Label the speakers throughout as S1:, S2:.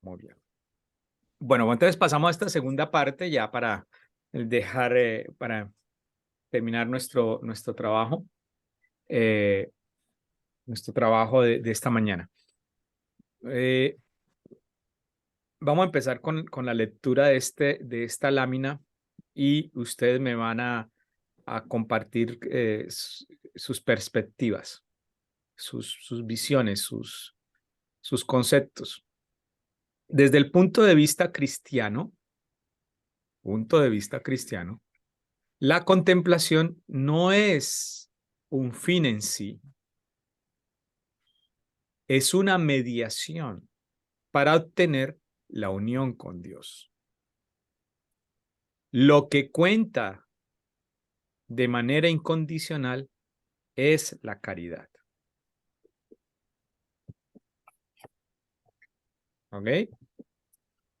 S1: Muy bien. Bueno, entonces pasamos a esta segunda parte ya para dejar, para terminar nuestro trabajo, eh, de esta mañana. Vamos a empezar con la lectura de esta lámina y ustedes me van a compartir sus perspectivas, sus visiones, sus conceptos. Desde el punto de vista cristiano, la contemplación no es un fin en sí, es una mediación para obtener la unión con Dios. Lo que cuenta de manera incondicional es la caridad. ¿Ok?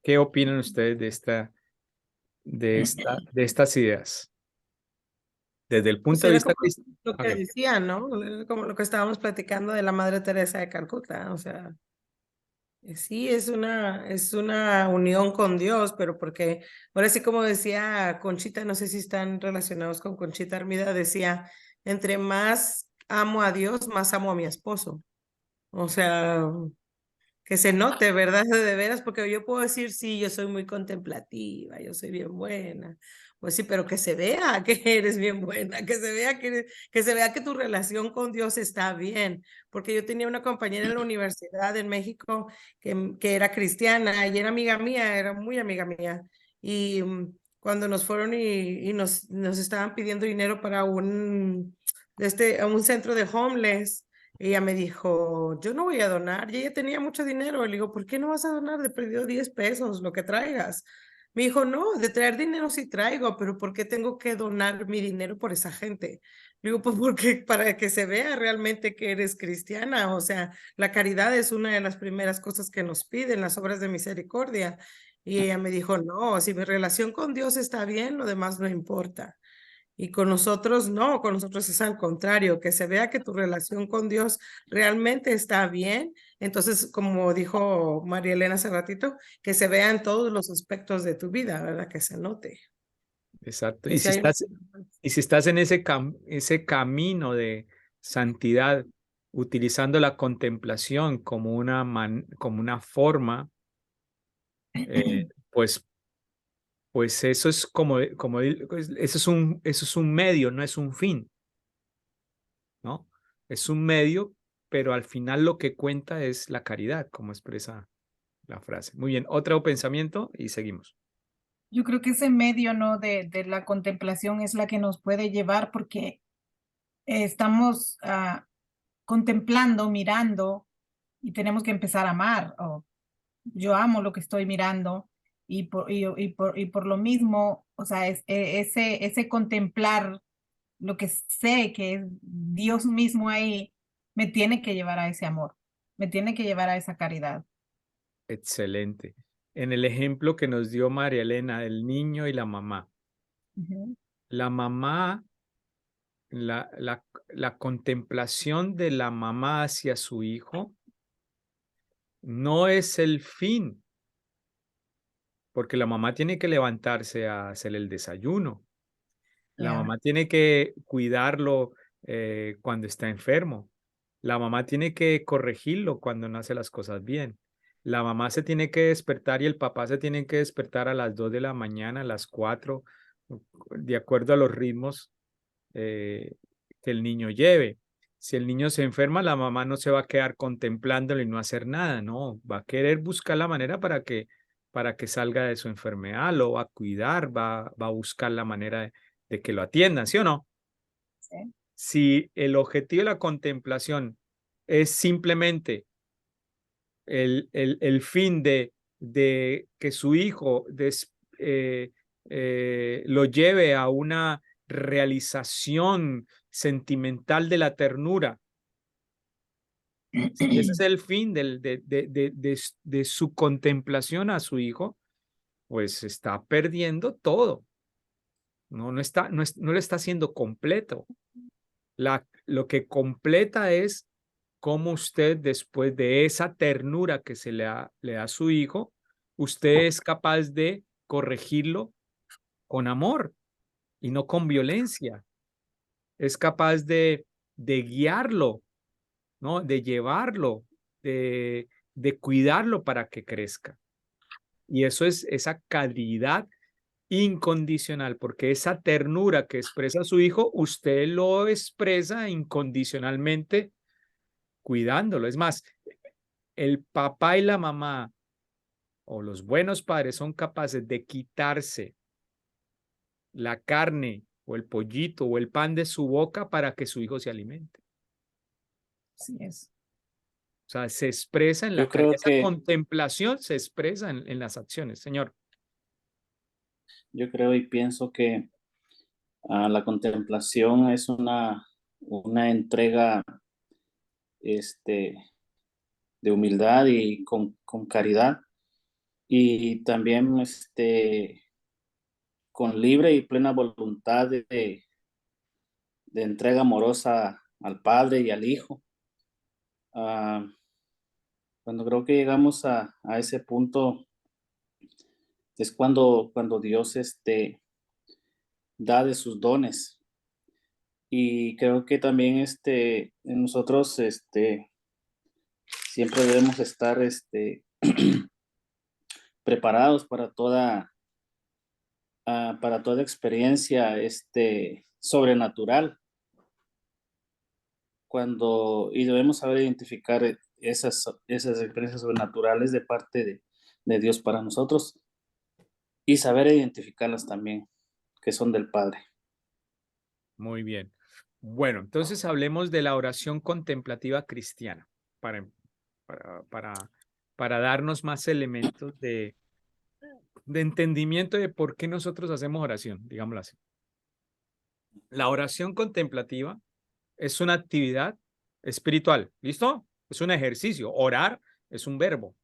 S1: ¿Qué opinan ustedes de estas ideas? Desde el
S2: Pues
S1: punto de
S2: era
S1: vista
S2: como
S1: cristiano.
S2: lo que
S1: Okay.
S2: decía, ¿no? Era como lo que estábamos platicando de la Madre Teresa de Calcuta, o sea, sí, es una unión con Dios, pero porque, ahora sí como decía Conchita, no sé si están relacionados con Conchita Armida, decía, entre más amo a Dios, más amo a mi esposo. O sea, que se note, ¿verdad? De veras, porque yo puedo decir, sí, yo soy muy contemplativa, yo soy bien buena. Pues sí, pero que se vea que eres bien buena, que se vea que se vea que tu relación con Dios está bien. Porque yo tenía una compañera en la universidad en México que era cristiana y era amiga mía, era muy amiga mía. Y cuando nos fueron y nos estaban pidiendo dinero para un centro de homeless, ella me dijo, yo no voy a donar, y ella tenía mucho dinero. Le digo, ¿por qué no vas a donar? De perdido 10 pesos, lo que traigas. Me dijo, no, de traer dinero sí traigo, pero ¿por qué tengo que donar mi dinero por esa gente? Le digo, pues porque para que se vea realmente que eres cristiana, o sea, la caridad es una de las primeras cosas que nos piden las obras de misericordia. Y ella me dijo, no, si mi relación con Dios está bien, lo demás no importa. Y con nosotros no, con nosotros es al contrario, que se vea que tu relación con Dios realmente está bien. Entonces, como dijo María Elena hace ratito, que se vea en todos los aspectos de tu vida, ¿verdad? Que se note.
S1: Exacto.
S2: Que si hay una...
S1: Y si estás en ese camino de santidad, utilizando la contemplación como como una forma, pues, pues eso es eso eso es un medio, no es un fin, ¿no? Es un medio, pero al final lo que cuenta es la caridad, como expresa la frase. Muy bien, otro pensamiento y seguimos.
S3: Yo creo que ese medio, ¿no? De la contemplación es la que nos puede llevar porque estamos contemplando, mirando y tenemos que empezar a amar. O yo amo lo que estoy mirando y por lo mismo, o sea, ese contemplar lo que sé que es Dios mismo ahí, me tiene que llevar a ese amor, me tiene que llevar a esa caridad.
S1: Excelente. En el ejemplo que nos dio María Elena, el niño y la mamá.
S3: Ujú.
S1: La mamá, la contemplación de la mamá hacia su hijo no es el fin, porque la mamá tiene que levantarse a hacer el desayuno. La
S3: Ya.
S1: mamá tiene que cuidarlo cuando está enfermo. La mamá tiene que corregirlo cuando no hace las cosas bien. La mamá se tiene que despertar y el papá se tiene que despertar a las 2 de la mañana, a las 4, de acuerdo a los ritmos que el niño lleve. Si el niño se enferma, la mamá no se va a quedar contemplándolo y no hacer nada, no, va a querer buscar la manera para que salga de su enfermedad, lo va a cuidar, va a buscar la manera de que lo atiendan, ¿sí o no?
S3: Sí.
S1: Si el objetivo de la contemplación es simplemente el fin de que su hijo lo lleve a una realización sentimental de la ternura. Si ese es el fin de su contemplación a su hijo, pues está perdiendo todo. No lo está haciendo completo. Lo que completa es cómo usted, después de esa ternura que le da a su hijo, usted es capaz de corregirlo con amor y no con violencia. Es capaz de guiarlo, ¿no? De llevarlo, de cuidarlo para que crezca. Y eso es esa calidad incondicional, porque esa ternura que expresa su hijo, usted lo expresa incondicionalmente cuidándolo. Es más, el papá y la mamá o los buenos padres son capaces de quitarse la carne o el pollito o el pan de su boca para que su hijo se alimente.
S3: Así es.
S1: O sea, se expresa en
S4: Yo
S1: la calle.
S4: creo
S1: Esa
S4: que,
S1: contemplación se expresa en las acciones, señor.
S4: yo creo y pienso que la contemplación es una entrega este, de humildad y con caridad, y también con libre y plena voluntad de entrega amorosa al Padre y al Hijo. Ah, cuando creo que llegamos a ese punto es cuando Dios da de sus dones. Y creo que también nosotros siempre debemos estar preparados para toda experiencia sobrenatural, y debemos saber identificar esas experiencias sobrenaturales de parte de Dios para nosotros, y saber identificarlas también, que son del Padre.
S1: Muy bien. Bueno, entonces hablemos de la oración contemplativa cristiana para, para, para darnos más elementos de entendimiento de por qué nosotros hacemos oración, digámoslo así. La oración contemplativa es una actividad espiritual, ¿listo? Es un ejercicio. Orar es un verbo.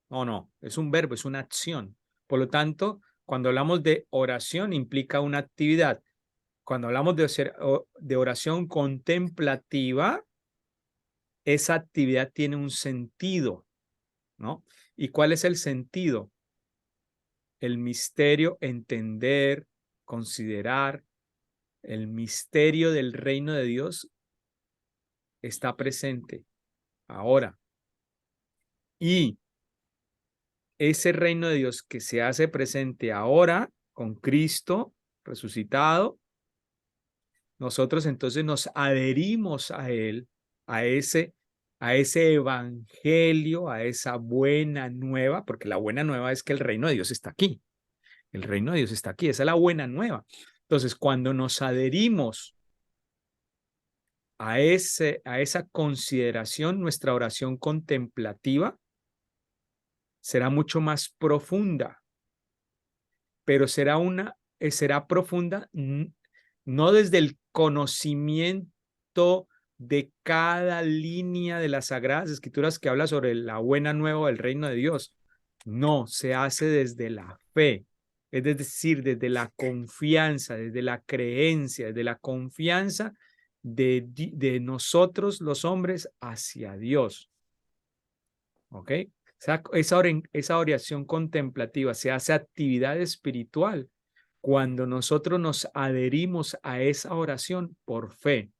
S1: No, es un verbo, es una acción. Por lo tanto, cuando hablamos de oración implica una actividad. Cuando hablamos de oración contemplativa, esa actividad tiene un sentido, ¿no? ¿Y cuál es el sentido? El misterio, entender, considerar, el misterio del reino de Dios está presente ahora. Y ese reino de Dios que se hace presente ahora con Cristo resucitado, nosotros entonces nos adherimos a Él, a ese evangelio, a esa buena nueva, porque la buena nueva es que el reino de Dios está aquí. El reino de Dios está aquí, esa es la buena nueva. Entonces, cuando nos adherimos a esa consideración, nuestra oración contemplativa será mucho más profunda, pero será profunda no desde el conocimiento de cada línea de las Sagradas Escrituras que habla sobre la buena nueva del reino de Dios. No, se hace desde la fe, es decir, desde la confianza, desde la creencia, desde la confianza de nosotros los hombres hacia Dios. ¿Ok? Esa oración contemplativa se hace actividad espiritual cuando nosotros nos adherimos a esa oración por fe.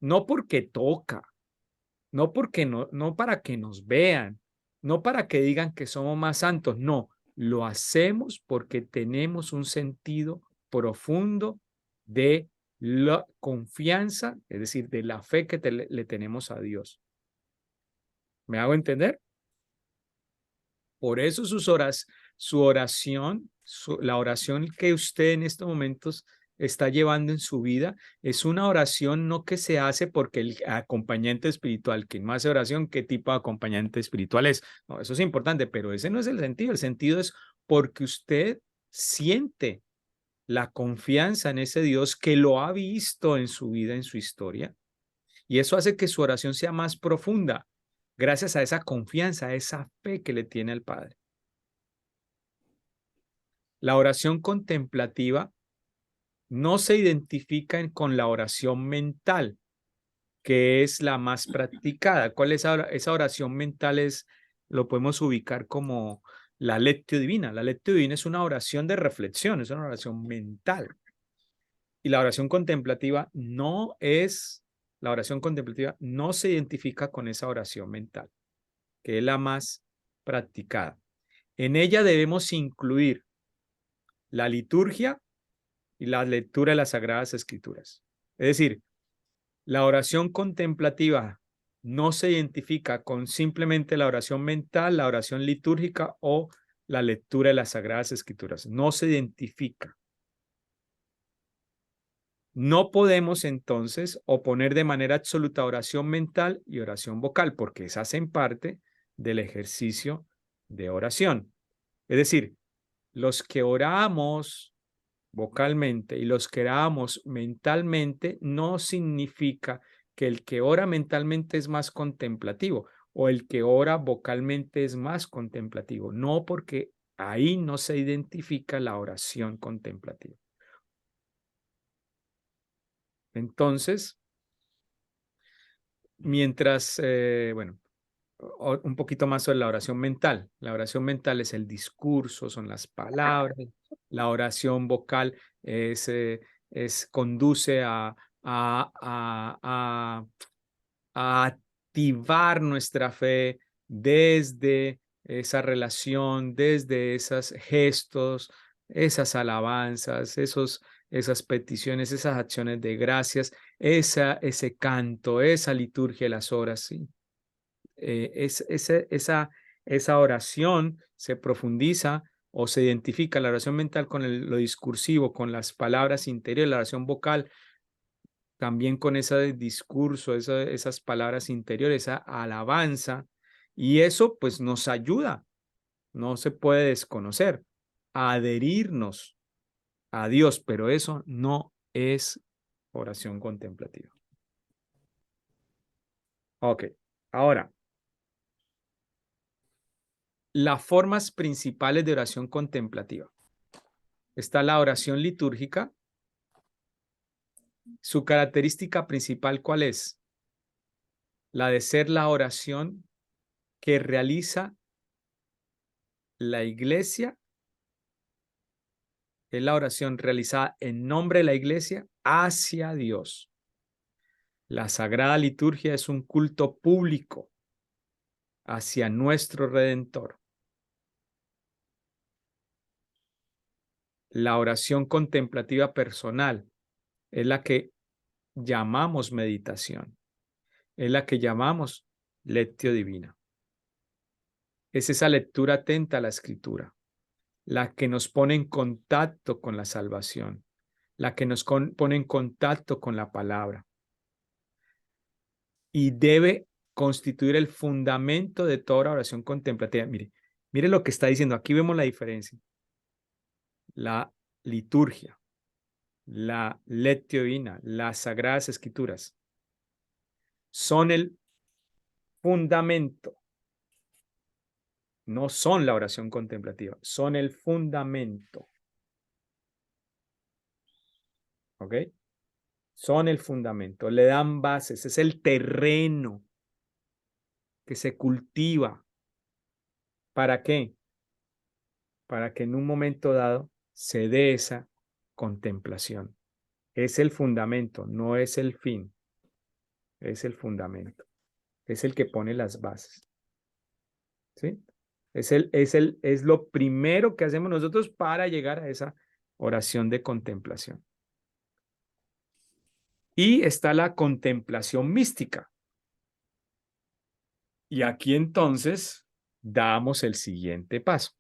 S1: No porque toca, no para que nos vean, no para que digan que somos más santos, no, lo hacemos porque tenemos un sentido profundo de la confianza, es decir, de la fe que le tenemos a Dios. ¿Me hago entender? Por eso su oración, la oración que usted en estos momentos está llevando en su vida, es una oración no que se hace porque el acompañante espiritual, quien no hace oración, ¿qué tipo de acompañante espiritual es? No, eso es importante, pero ese no es el sentido. El sentido es porque usted siente la confianza en ese Dios que lo ha visto en su vida, en su historia, y eso hace que su oración sea más profunda, gracias a esa confianza, a esa fe que le tiene al Padre. La oración contemplativa no se identifica con la oración mental, que es la más practicada. ¿Cuál es esa oración mental? Es lo podemos ubicar como la lectio divina. La lectio divina es una oración de reflexión, es una oración mental. Y la oración contemplativa no se identifica con esa oración mental, que es la más practicada. En ella debemos incluir la liturgia y la lectura de las Sagradas Escrituras. Es decir, la oración contemplativa no se identifica con simplemente la oración mental, la oración litúrgica o la lectura de las Sagradas Escrituras. No se identifica. No podemos entonces oponer de manera absoluta oración mental y oración vocal, porque esas hacen parte del ejercicio de oración. Es decir, los que oramos vocalmente y los que oramos mentalmente no significa que el que ora mentalmente es más contemplativo o el que ora vocalmente es más contemplativo. No, porque ahí no se identifica la oración contemplativa. Entonces, mientras, bueno, un poquito más sobre la oración mental. La oración mental es el discurso, son las palabras. La oración vocal conduce a activar nuestra fe desde esa relación, desde esos gestos, esas alabanzas, esas peticiones, esas acciones de gracias, ese canto, esa liturgia de las horas, ¿sí? Esa oración se profundiza o se identifica la oración mental con lo discursivo, con las palabras interiores, la oración vocal, también con ese discurso, esas palabras interiores, esa alabanza, y eso pues nos ayuda, no se puede desconocer, a adherirnos a Dios, pero eso no es oración contemplativa. Ok, ahora, las formas principales de oración contemplativa. Está la oración litúrgica. Su característica principal, ¿cuál es? La de ser la oración que realiza la iglesia, es la oración realizada en nombre de la iglesia hacia Dios. La Sagrada Liturgia es un culto público hacia nuestro Redentor. La oración contemplativa personal es la que llamamos meditación, es la que llamamos lectio divina. Es esa lectura atenta a la Escritura, la que nos pone en contacto con la salvación, la que nos pone en contacto con la palabra. Y debe constituir el fundamento de toda oración contemplativa. Mire lo que está diciendo. Aquí vemos la diferencia. La liturgia, la lectio divina, las Sagradas Escrituras son el fundamento. No son la oración contemplativa, son el fundamento. ¿Ok? Son el fundamento, le dan bases, es el terreno que se cultiva. ¿Para qué? Para que en un momento dado se dé esa contemplación. Es el fundamento, no es el fin. Es el fundamento. Es el que pone las bases. ¿Sí? Es lo primero que hacemos nosotros para llegar a esa oración de contemplación. Y está la contemplación mística. Y aquí entonces damos el siguiente paso.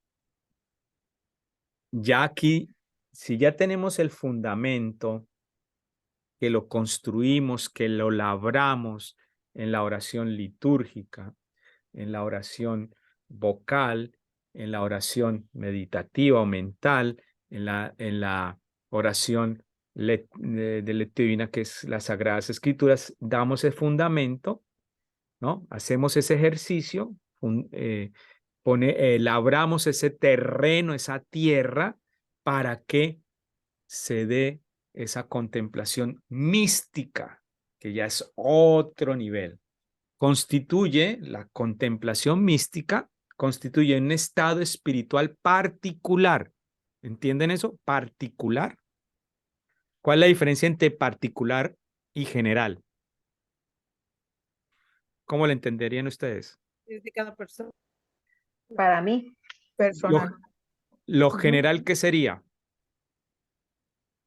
S1: Ya aquí, si ya tenemos el fundamento, que lo construimos, que lo labramos en la oración litúrgica, en la oración vocal, en la oración meditativa o mental, en la oración de lectio divina, que es las Sagradas Escrituras, damos el fundamento, ¿no? Hacemos ese ejercicio, labramos ese terreno, esa tierra, para que se dé esa contemplación mística, que ya es otro nivel. Constituye la contemplación mística constituye un estado espiritual particular. ¿Entienden eso? Particular. ¿Cuál es la diferencia entre particular y general? ¿Cómo lo entenderían ustedes?
S2: Es de cada persona.
S5: Para mí,
S3: Personal.
S1: Lo
S2: Ujú.
S1: general, ¿qué sería?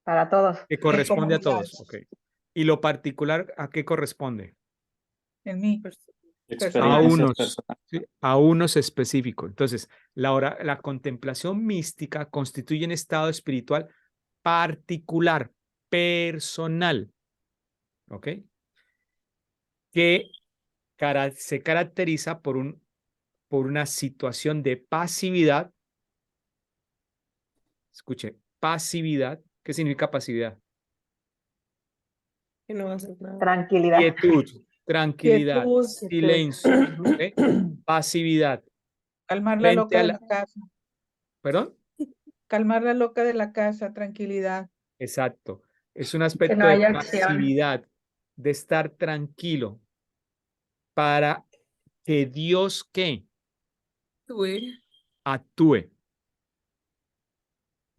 S5: para todos.
S1: Que corresponde a
S3: comunidad.
S1: todos. Ok. ¿Y lo particular a qué corresponde?
S3: En mí.
S1: A
S4: Experiencias
S1: unos,
S4: personales.
S1: ¿sí? A unos específicos. Entonces, la contemplación mística constituye un estado espiritual particular, personal, ¿ok? Que se caracteriza por una situación de pasividad. Escuche, pasividad. ¿Qué significa pasividad?
S2: Que no va a hacer nada.
S5: Tranquilidad.
S1: Quietud, tranquilidad,
S2: Quietud.
S1: silencio, ¿ok? Pasividad.
S3: Calmar la
S1: Frente
S3: loca
S1: a
S3: de
S1: la-
S3: la casa.
S1: ¿Perdón?
S3: Calmar la loca de la casa, tranquilidad.
S1: Exacto. Es un
S5: Que
S1: aspecto
S5: no
S1: de
S5: haya acción.
S1: pasividad, de estar tranquilo para que Dios, ¿qué?
S2: Güey.
S1: Actúe.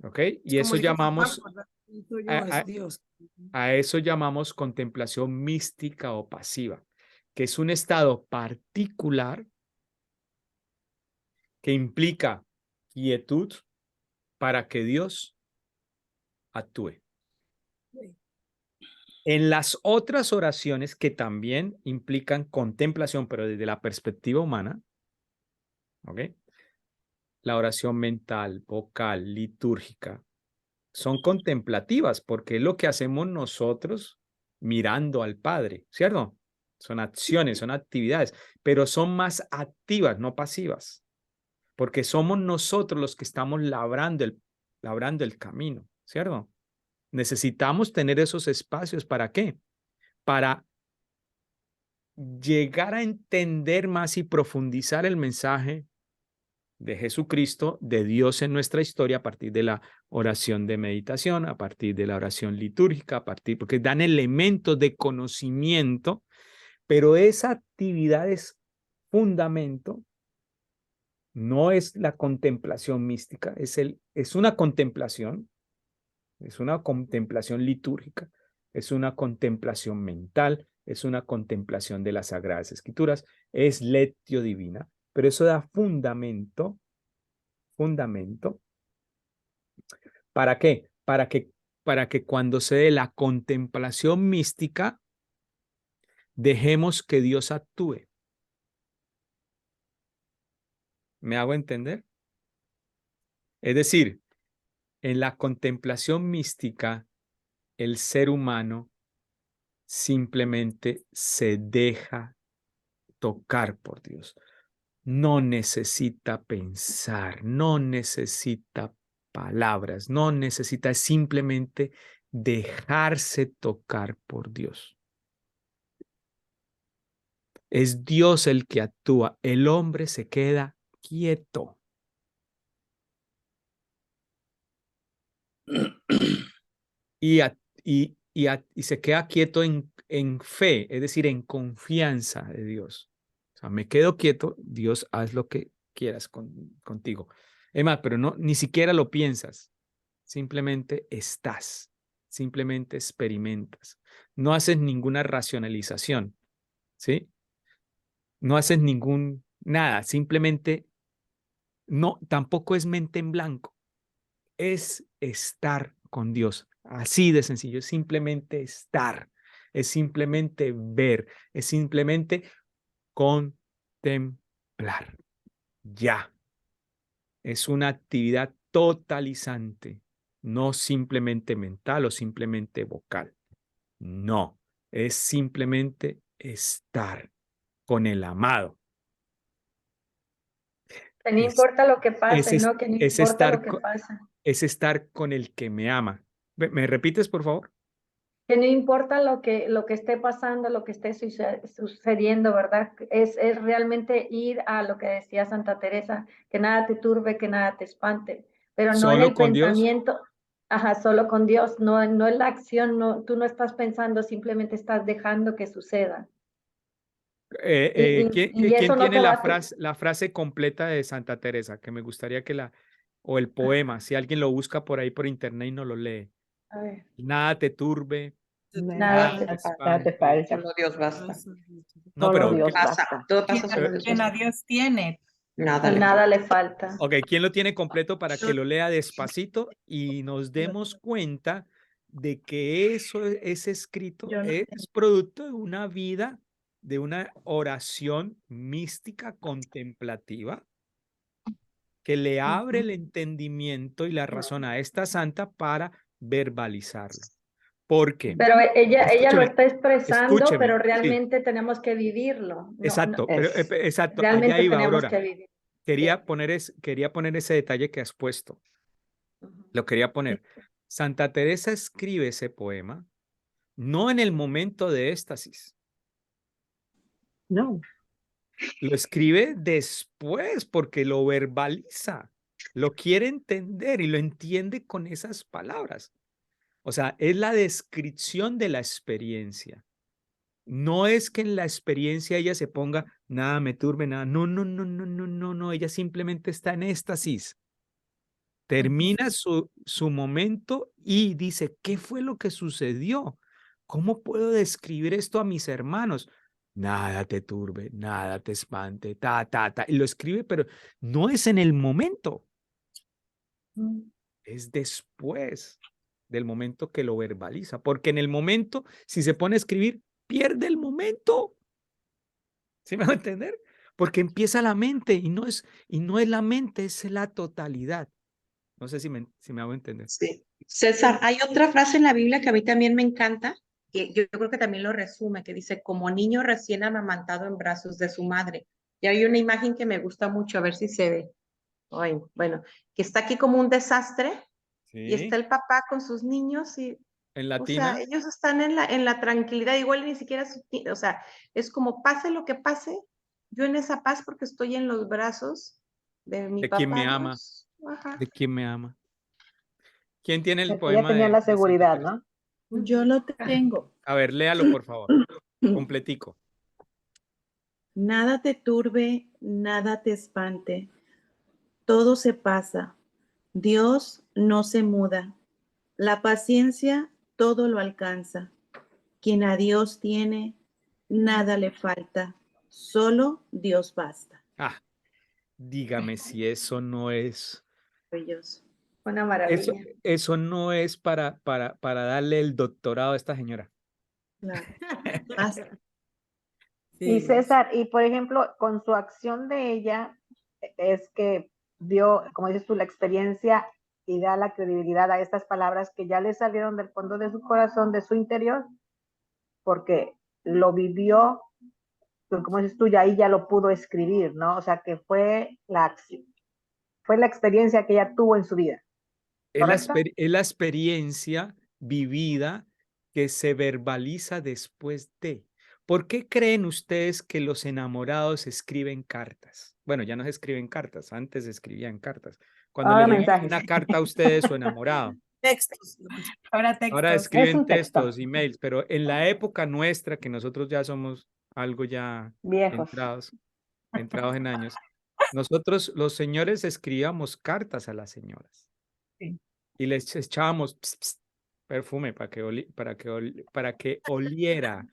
S1: ¿Ok? Y
S2: Como
S1: eso
S2: dijo papá,
S1: llamamos,
S2: ¿verdad? Soy yo,
S1: a,
S2: es
S1: a-
S2: Dios.
S1: a eso llamamos contemplación mística o pasiva, que es un estado particular que implica quietud para que Dios actúe. En las otras oraciones que también implican contemplación, pero desde la perspectiva humana, ¿ok? La oración mental, vocal, litúrgica, son contemplativas porque es lo que hacemos nosotros mirando al Padre, ¿cierto? Son acciones, son actividades, pero son más activas, no pasivas, porque somos nosotros los que estamos labrando el camino, ¿cierto? Necesitamos tener esos espacios, ¿para qué? Para llegar a entender más y profundizar el mensaje de Jesucristo, de Dios en nuestra historia a partir de la oración de meditación, a partir de la oración litúrgica, porque dan elementos de conocimiento, pero esa actividad es fundamento, no es la contemplación mística, es una contemplación litúrgica, es una contemplación mental, es una contemplación de las Sagradas Escrituras, es lectio divina, pero eso da fundamento, ¿para qué? Para que cuando se dé la contemplación mística, dejemos que Dios actúe. ¿Me hago entender? Es decir, en la contemplación mística, el ser humano simplemente se deja tocar por Dios. No necesita pensar, no necesita palabras, no necesita simplemente dejarse tocar por Dios. Es Dios el que actúa, el hombre se queda quieto. Y se queda quieto en fe, es decir, en confianza de Dios. O sea, me quedo quieto, Dios, haz lo que quieras contigo. Es más, pero no, ni siquiera lo piensas, simplemente estás, simplemente experimentas. No haces ninguna racionalización, ¿sí? No haces nada, simplemente no, tampoco es mente en blanco, es estar con Dios. Así de sencillo, es simplemente estar, es simplemente ver, es simplemente contemplar. Ya. Es una actividad totalizante, no simplemente mental o simplemente vocal. No, es simplemente estar con el amado.
S5: Que no
S1: Es,
S5: importa lo que pase,
S1: es,
S5: ¿no? Que no
S1: es
S5: importa lo
S1: estar,
S5: que pasa.
S1: es estar con el que me ama. ¿Me repites, por favor?
S5: Que no importa lo que esté pasando, lo que esté sucediendo, ¿verdad? Es realmente ir a lo que decía Santa Teresa, que nada te turbe, que nada te espante, pero no en
S1: Solo
S5: el
S1: con Dios.
S5: pensamiento, ajá, solo con Dios, no en la acción, no, tú no estás pensando, simplemente estás dejando que suceda.
S1: ¿Quién
S5: y eso no
S1: tiene
S5: te va a...
S1: la frase completa de Santa Teresa? Que me gustaría que o el poema, si alguien lo busca por ahí por internet y no lo lee.
S5: A ver,
S1: Nada te turbe,
S5: nada te
S6: Nada te
S1: espante.
S6: falta.
S7: Solo Dios basta.
S1: No,
S6: Solo
S1: pero,
S6: Dios
S7: Pasa,
S6: basta.
S7: todo pasa, solo
S1: eh,
S7: Dios
S3: Quien a
S7: basta.
S3: Dios tiene.
S7: Nada
S5: y
S7: le
S5: nada
S7: falta.
S5: le falta.
S1: ok, ¿quién lo tiene completo para que lo lea despacito y nos demos cuenta de que ese escrito
S6: Yo no
S1: es producto de una vida, de una oración mística contemplativa que le abre el entendimiento y la razón a esta santa para verbalizarlo? ¿Por qué?
S5: Pero ella lo
S1: Escúcheme,
S5: está expresando, pero
S1: sí,
S5: realmente tenemos que vivirlo. No,
S1: exacto, pero,
S6: es.
S1: exacto, allá
S5: realmente
S1: iba,
S5: tenemos
S1: Aurora.
S5: que vivir.
S1: Quería poner ese detalle que has puesto.
S5: Ujú.
S1: Lo quería poner. Santa Teresa escribe ese poema no en el momento de éxtasis,
S6: No.
S1: lo escribe después porque lo verbaliza, lo quiere entender y lo entiende con esas palabras. O sea, es la descripción de la experiencia. No es que en la experiencia ella se ponga, nada me turbe, nada. No, no, no, no, no, no, no. Ella simplemente está en éxtasis. Termina su momento y dice, ¿qué fue lo que sucedió? ¿Cómo puedo describir esto a mis hermanos? Nada te turbe, nada te espante, ta, ta, ta. Y lo escribe, pero no es en el momento, es después del momento que lo verbaliza. Porque en el momento, si se pone a escribir, pierde el momento. ¿Sí me va a entender? Porque empieza la mente y no es la mente, es la totalidad. No sé si me hago entender.
S7: Sí. César, hay otra frase en la Biblia que a mí también me encanta, que yo creo que también lo resume, que dice, como niño recién amamantado en brazos de su madre. Y hay una imagen que me gusta mucho, a ver si se ve. Ay, bueno, que está aquí como un desastre y está
S1: Sí.
S7: el papá con sus niños y,
S1: En
S7: o sea,
S1: latina,
S7: ellos están en la tranquilidad, igual ni siquiera, o sea, es como pase lo que pase, yo en esa paz porque estoy en los brazos de mi
S1: de quien
S7: papá
S1: me ama,
S7: Dios. Ajá.
S1: de quien me ama. ¿Quién tiene el
S6: Ella
S1: poema
S6: tenía la
S1: de Santa
S6: seguridad,
S1: Teresa?
S6: ¿no? Yo lo tengo.
S1: A ver, léalo, por favor. Completico.
S8: Nada te turbe, nada te espante, todo se pasa, Dios no se muda, la paciencia todo lo alcanza, quien a Dios tiene, nada le falta, solo Dios basta.
S1: Ah, dígame si eso no es,
S8: Maravilloso.
S5: Una
S1: eso,
S5: maravilla.
S1: eso no es para darle el doctorado a esta señora.
S8: Claro. Basta.
S6: Y
S2: Sí.
S6: César, y por ejemplo, con su acción de ella, es que dio, como dices tú, la experiencia y da la credibilidad a estas palabras que ya le salieron del fondo de su corazón, de su interior, porque lo vivió, como dices tú, ya ahí ya lo pudo escribir, ¿no? O sea, que fue la experiencia que ella tuvo en su vida, ¿correcto?
S1: Es la experiencia vivida que se verbaliza después de. ¿Por qué creen ustedes que los enamorados escriben cartas? Bueno, ya no se escriben cartas, antes se escribían cartas. Cuando le
S6: Ahora
S1: llega
S6: mensajes.
S1: una carta a ustedes, su enamorado,
S2: Textos.
S3: Ahora
S1: ahora
S3: textos.
S6: Es
S1: escriben
S6: un texto.
S1: textos, emails, pero en la época nuestra, que nosotros ya somos algo ya
S6: Viejos.
S1: entrados en años, nosotros los señores escribíamos cartas a las señoras
S3: Sí.
S1: y les echábamos perfume para que oliera,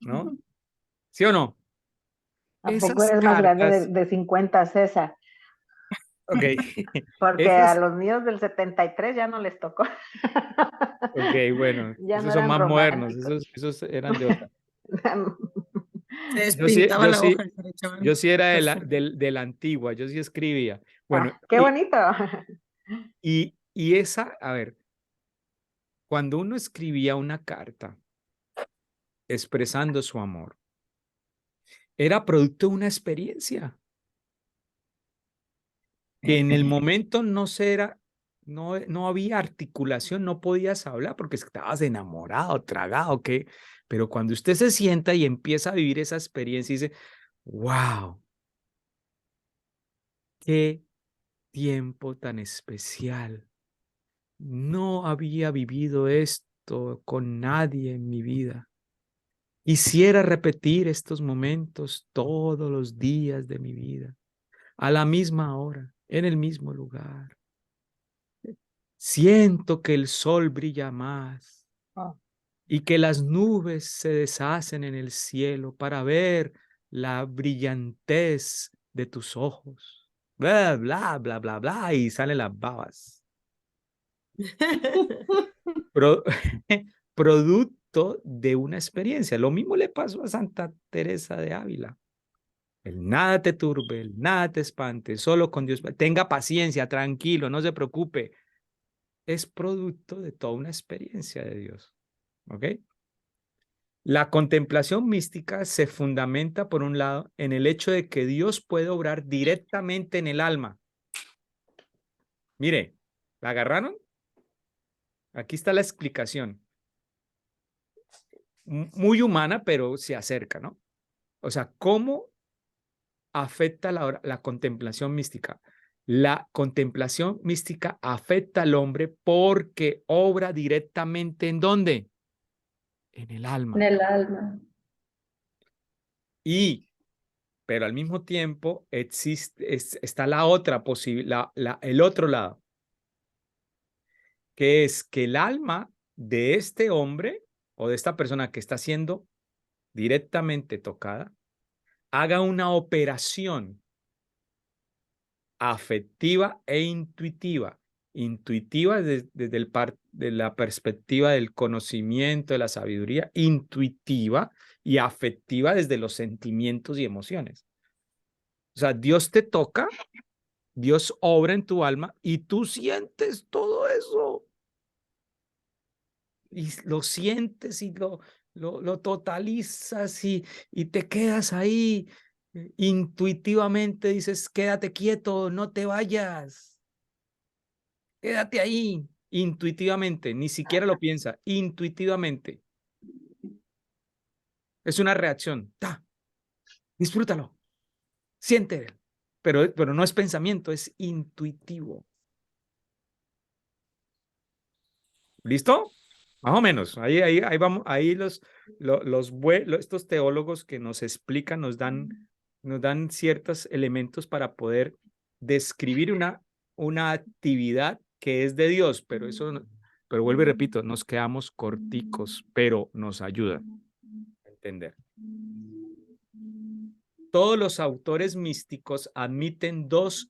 S1: ¿no? ¿Sí o no?
S6: ¿A poco
S1: Esas
S6: eres más grande
S1: cartas,
S6: de 50, César?
S1: ok,
S6: Porque a
S1: esas,
S6: los míos del 73 ya no les tocó.
S1: ok, bueno,
S6: Ya no
S1: esos son
S6: eran
S1: más modernos,
S6: románticos.
S1: esos eran de otra.
S2: Se
S1: Yo sí,
S2: despintaba
S1: yo
S2: la
S1: sí,
S2: hoja y se le echaban
S1: yo sí era
S2: perfume.
S1: de la antigua, yo sí escribía. Bueno,
S6: Qué bonito.
S1: y esa, a ver, cuando uno escribía una carta expresando su amor, era producto de una experiencia que en el momento no había articulación, no podías hablar porque estabas enamorado, tragado, ¿qué? Pero cuando usted se sienta y empieza a vivir esa experiencia y dice, wow, qué tiempo tan especial. No había vivido esto con nadie en mi vida. Quisiera repetir estos momentos todos los días de mi vida, a la misma hora, en el mismo lugar. Siento que el sol brilla más y que las nubes se deshacen en el cielo para ver la brillantez de tus ojos. Bla, bla, bla, bla, bla, y salen las babas. Pro- producto de una experiencia. Lo mismo le pasó a Santa Teresa de Ávila. El nada te turbe, el nada te espante, solo con Dios. Tenga paciencia, tranquilo, no se preocupe. Es producto de toda una experiencia de Dios. ¿Ok? La contemplación mística se fundamenta, por un lado, en el hecho de que Dios puede obrar directamente en el alma. Mire, ¿la agarraron? Aquí está la explicación. Muy humana, pero se acerca, ¿no? O sea, ¿cómo afecta la contemplación mística? La contemplación mística afecta al hombre porque obra directamente ¿en dónde? En el
S5: En
S1: alma.
S5: el alma.
S1: Pero al mismo tiempo está la otra posibilidad, el otro lado, que es que el alma de este hombre o de esta persona que está siendo directamente tocada haga una operación afectiva e intuitiva. Intuitiva desde de la perspectiva del conocimiento, de la sabiduría, intuitiva, y afectiva desde los sentimientos y emociones. O sea, Dios te toca, Dios obra en tu alma y tú sientes todo eso. Y lo sientes y lo totalizas y te quedas ahí. Intuitivamente dices, quédate quieto, no te vayas. Quédate ahí. Intuitivamente, ni siquiera lo piensa, intuitivamente. Es una reacción. ¡Ta! Disfrútalo. Siente. Pero no es pensamiento, es intuitivo. ¿Listo? Más o menos. Ahí vamos. Ahí estos teólogos que nos explican, nos dan ciertos elementos para poder describir una actividad que es de Dios, pero vuelvo y repito, nos quedamos corticos, pero nos ayuda a entender. Todos los autores místicos admiten dos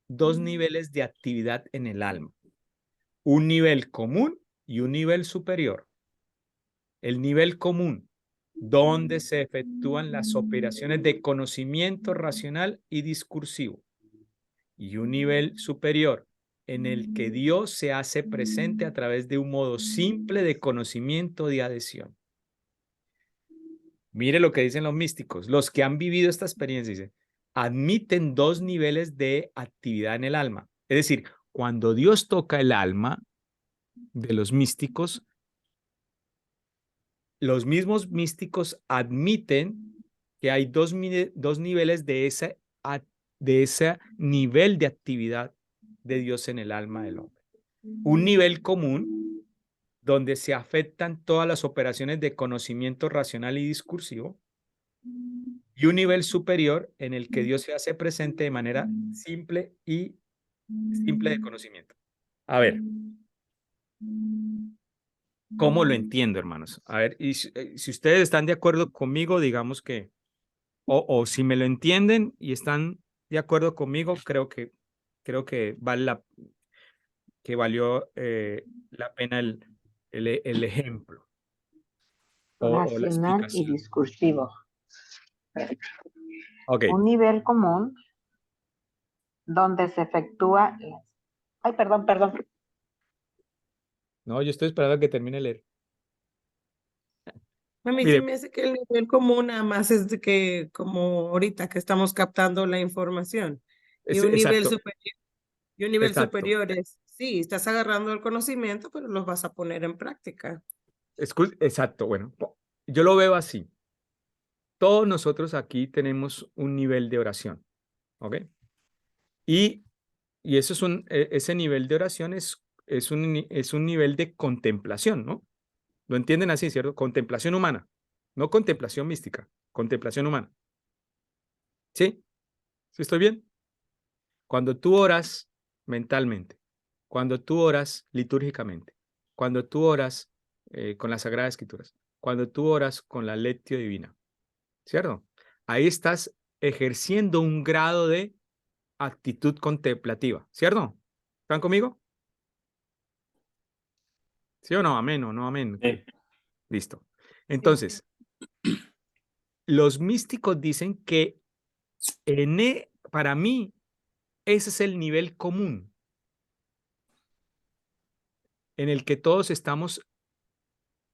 S1: niveles de actividad en el alma. Un nivel común y un nivel superior. El nivel común, donde se efectúan las operaciones de conocimiento racional y discursivo. Y un nivel superior, en el que Dios se hace presente a través de un modo simple de conocimiento de adhesión. Mire lo que dicen los místicos. Los que han vivido esta experiencia, dicen, admiten dos niveles de actividad en el alma. Es decir, cuando Dios toca el alma de los místicos, los mismos místicos admiten que hay dos niveles de ese nivel de actividad de Dios en el alma del hombre. Un nivel común, donde se afectan todas las operaciones de conocimiento racional y discursivo, y un nivel superior en el que Dios se hace presente de manera simple de conocimiento. A ver, ¿cómo lo entiendo, hermanos? A ver, y si ustedes están de acuerdo conmigo, digamos que, o si me lo entienden y están de acuerdo conmigo, creo que valió la pena el ejemplo o la
S6: Racional y
S1: explicación.
S6: discursivo.
S1: Ok,
S6: Un nivel común donde se efectúa. Ay, perdón.
S1: no, yo estoy esperando a que termine de leer.
S2: A mí sí
S1: Mire,
S2: me hace que el nivel común nada más es de que, como ahorita que estamos captando la información, y un nivel
S1: exacto,
S2: superior, y un nivel
S1: exacto.
S2: superior es, sí, estás agarrando el conocimiento, pero los vas a poner en práctica.
S1: Exacto, bueno, yo lo veo así. Todos nosotros aquí tenemos un nivel de oración, ¿ok? Y eso ese nivel de oración es un nivel de contemplación, ¿no? Lo entienden así, ¿cierto? Contemplación humana. No contemplación mística, contemplación humana. ¿Sí? ¿Sí estoy bien? Cuando tú oras mentalmente, cuando tú oras litúrgicamente, cuando tú oras con las Sagradas Escrituras, cuando tú oras con la Lectio Divina, ¿cierto? Ahí estás ejerciendo un grado de actitud contemplativa, ¿cierto? ¿Están conmigo? ¿Sí o no? Amén o no amén.
S4: Sí.
S1: Listo. Entonces, los místicos dicen que para mí ese es el nivel común en el que todos estamos,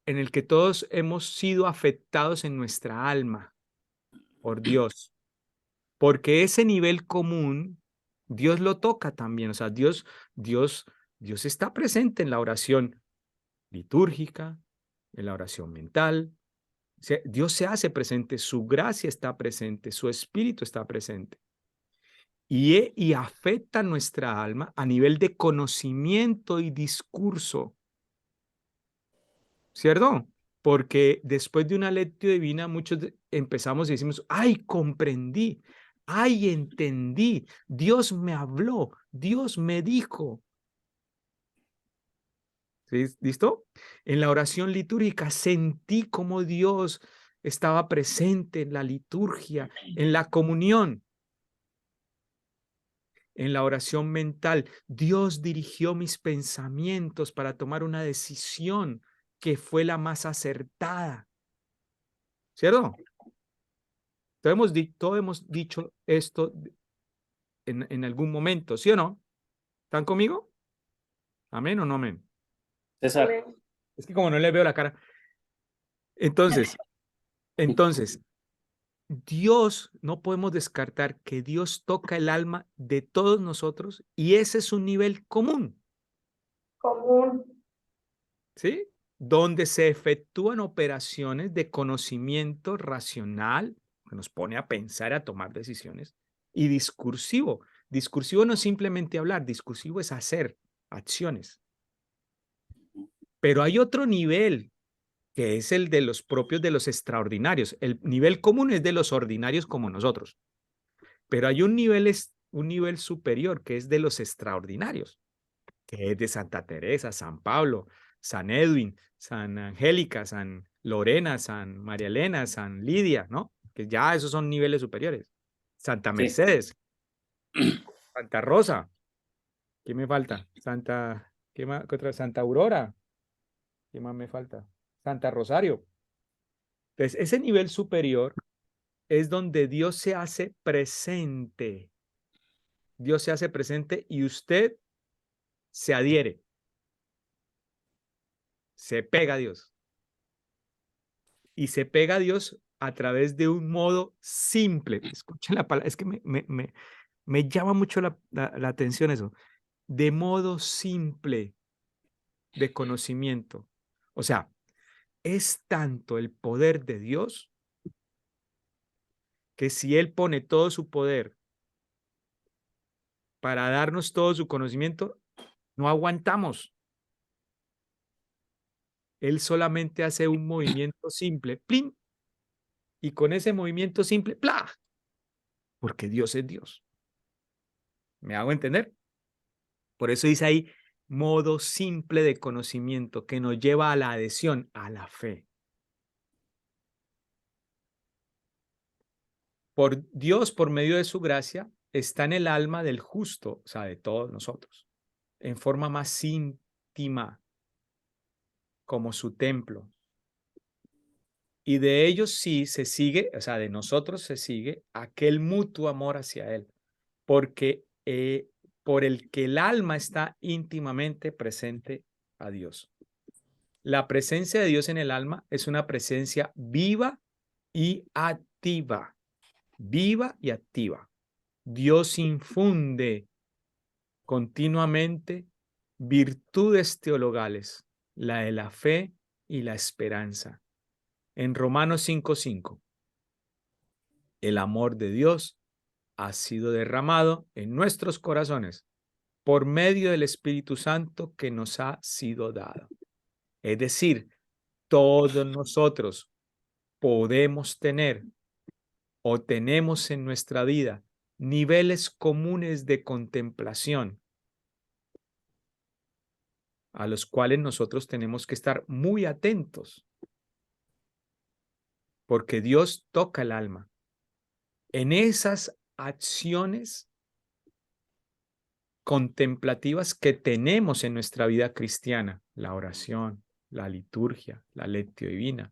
S1: en el que todos hemos sido afectados en nuestra alma por Dios. Porque ese nivel común, Dios lo toca también. O sea, Dios está presente en la oración litúrgica, en la oración mental. Dios se hace presente, su gracia está presente, su espíritu está presente. Y afecta nuestra alma a nivel de conocimiento y discurso. ¿Cierto? Porque después de una lectio divina, muchos empezamos y decimos, ¡ay, comprendí! ¡Ay, entendí! Dios me habló, Dios me dijo. ¿Sí? ¿Listo? En la oración litúrgica sentí cómo Dios estaba presente en la liturgia, en la comunión. En la oración mental, Dios dirigió mis pensamientos para tomar una decisión que fue la más acertada. ¿Cierto? Todos hemos dicho esto en algún momento, ¿sí o no? ¿Están conmigo? ¿Amén o no amén?
S4: César,
S5: Amén.
S1: Es que como no le veo la cara. Entonces, Dios, no podemos descartar que Dios toca el alma de todos nosotros y ese es un nivel común,
S5: Común.
S1: ¿sí? Donde se efectúan operaciones de conocimiento racional, que nos pone a pensar, a tomar decisiones, y discursivo. Discursivo no es simplemente hablar, discursivo es hacer acciones. Pero hay otro nivel, que es el de los propios de los extraordinarios. El nivel común es de los ordinarios como nosotros. Pero hay un nivel superior, que es de los extraordinarios, que es de Santa Teresa, San Pablo, San Edwin, San Angélica, San Lorena, San María Elena, San Lidia, ¿no? Que ya esos son niveles superiores. Santa
S4: sí.
S1: Mercedes, Santa Rosa, ¿qué me falta? ¿Qué más? ¿Qué otra? Santa Aurora, ¿qué más me falta? Santa Rosario. Entonces, ese nivel superior es donde Dios se hace presente. Dios se hace presente y usted se adhiere, se pega a Dios. Y se pega a Dios a través de un modo simple. Escuchen la palabra, es que me llama mucho la atención eso. De modo simple de conocimiento. O sea, es tanto el poder de Dios que si Él pone todo su poder para darnos todo su conocimiento, no aguantamos. Él solamente hace un movimiento simple, ¡plin! Y con ese movimiento simple, ¡plá! Porque Dios es Dios. ¿Me hago entender? Por eso dice ahí, modo simple de conocimiento que nos lleva a la adhesión, a la fe. Por Dios, por medio de su gracia, está en el alma del justo, o sea, de todos nosotros, en forma más íntima, como su templo. Y de ellos sí se sigue, o sea, de nosotros se sigue aquel mutuo amor hacia Él, porque por el que el alma está íntimamente presente a Dios. La presencia de Dios en el alma es una presencia viva y activa. Viva y activa. Dios infunde continuamente virtudes teologales, la de la fe y la esperanza. En Romanos 5:5, el amor de Dios ha sido derramado en nuestros corazones por medio del Espíritu Santo que nos ha sido dado. Es decir, todos nosotros, podemos tener o tenemos en nuestra vida niveles comunes de contemplación a los cuales nosotros tenemos que estar muy atentos, porque Dios toca el alma. En esas acciones contemplativas que tenemos en nuestra vida cristiana, la oración, la liturgia, la lectio divina,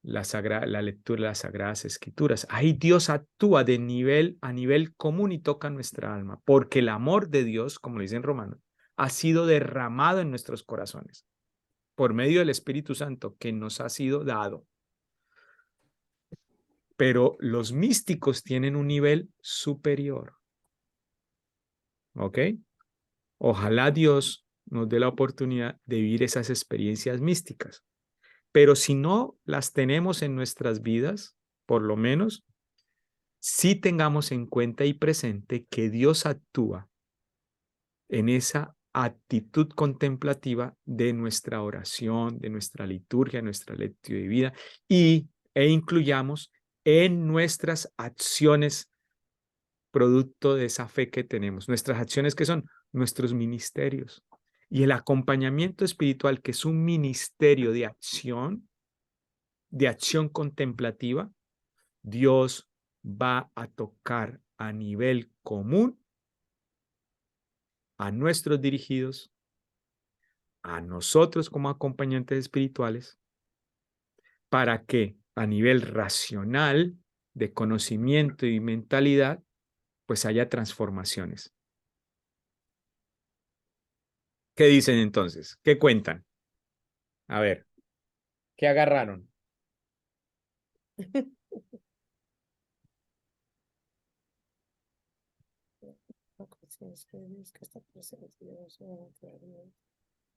S1: la lectura de las Sagradas Escrituras. Ahí Dios actúa a nivel común y toca nuestra alma, porque el amor de Dios, como lo dice en Romanos, ha sido derramado en nuestros corazones por medio del Espíritu Santo que nos ha sido dado. Pero los místicos tienen un nivel superior. ¿Ok? Ojalá Dios nos dé la oportunidad de vivir esas experiencias místicas. Pero si no las tenemos en nuestras vidas, por lo menos, sí tengamos en cuenta y presente que Dios actúa en esa actitud contemplativa de nuestra oración, de nuestra liturgia, nuestra lectio divina, e incluyamos en nuestras acciones producto de esa fe que tenemos. Nuestras acciones, que son nuestros ministerios, y el acompañamiento espiritual, que es un ministerio de acción contemplativa. Dios va a tocar a nivel común a nuestros dirigidos, a nosotros como acompañantes espirituales, para que a nivel racional, de conocimiento y mentalidad, pues haya transformaciones. ¿Qué dicen entonces? ¿Qué cuentan? A ver, ¿qué agarraron?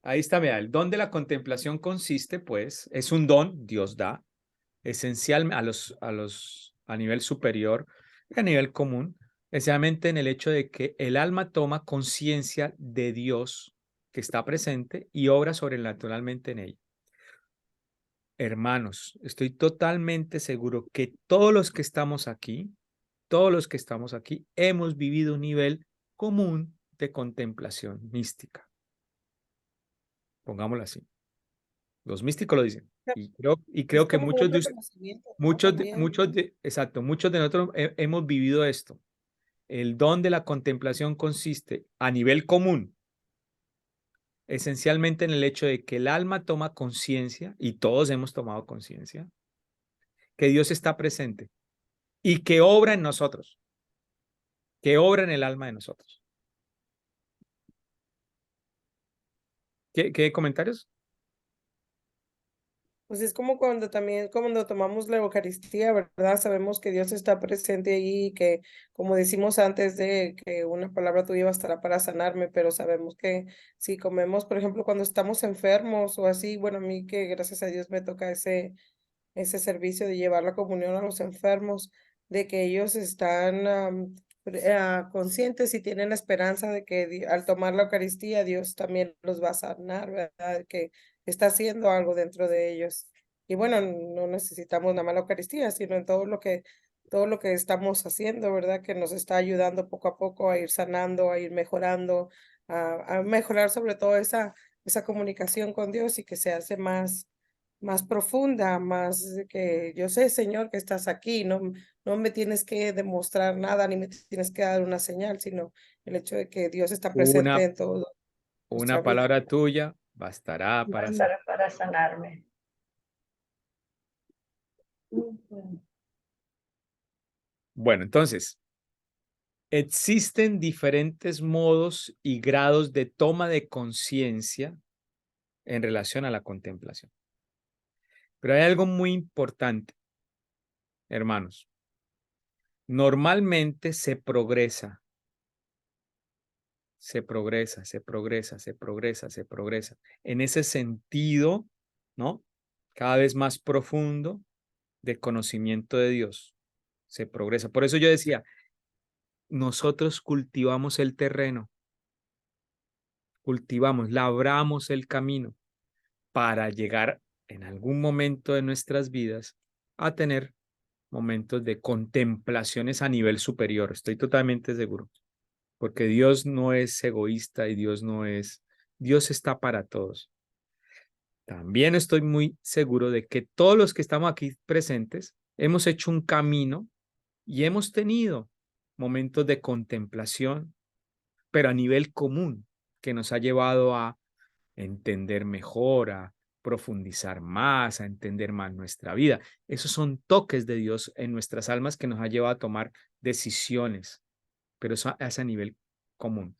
S1: Ahí está, vea, el don de la contemplación consiste, pues, es un don, Dios da, esencial a nivel superior y a nivel común, esencialmente en el hecho de que el alma toma conciencia de Dios que está presente y obra sobrenaturalmente en ella. Hermanos, estoy totalmente seguro que todos los que estamos aquí, hemos vivido un nivel común de contemplación mística. Pongámoslo así. Los místicos lo dicen. Y creo que muchos de ustedes, exacto, muchos de nosotros hemos vivido esto. El don de la contemplación consiste a nivel común, esencialmente en el hecho de que el alma toma conciencia, y todos hemos tomado conciencia, que Dios está presente y que obra en nosotros, que obra en el alma de nosotros. ¿Qué comentarios?
S2: Pues es como cuando tomamos la Eucaristía, ¿verdad? Sabemos que Dios está presente ahí, que como decimos antes de que una palabra tuya bastará para sanarme, pero sabemos que si comemos, por ejemplo, cuando estamos enfermos o así, bueno, a mí que gracias a Dios me toca ese servicio de llevar la comunión a los enfermos, de que ellos están conscientes y tienen la esperanza de que al tomar la Eucaristía Dios también los va a sanar, ¿verdad? Que está haciendo algo dentro de ellos. Y bueno, no necesitamos nada más la Eucaristía, sino en todo lo que estamos haciendo, ¿verdad? Que nos está ayudando poco a poco a ir sanando, a ir mejorando, a mejorar sobre todo esa comunicación con Dios y que se hace más profunda, más de que yo sé, Señor, que estás aquí, no me tienes que demostrar nada, ni me tienes que dar una señal, sino el hecho de que Dios está presente en todo nuestra
S1: Una
S2: vida.
S1: palabra tuya bastará para
S5: sanarme.
S1: Bueno, entonces, existen diferentes modos y grados de toma de conciencia en relación a la contemplación. Pero hay algo muy importante, hermanos. Normalmente se progresa. En ese sentido, ¿no? Cada vez más profundo de conocimiento de Dios. Se progresa. Por eso yo decía, nosotros cultivamos el terreno, labramos el camino para llegar en algún momento de nuestras vidas a tener momentos de contemplaciones a nivel superior. Estoy totalmente seguro. Porque Dios no es egoísta y Dios está para todos. También estoy muy seguro de que todos los que estamos aquí presentes hemos hecho un camino y hemos tenido momentos de contemplación, pero a nivel común, que nos ha llevado a entender mejor, a profundizar más, a entender más nuestra vida. Esos son toques de Dios en nuestras almas que nos ha llevado a tomar decisiones, pero eso es a nivel común.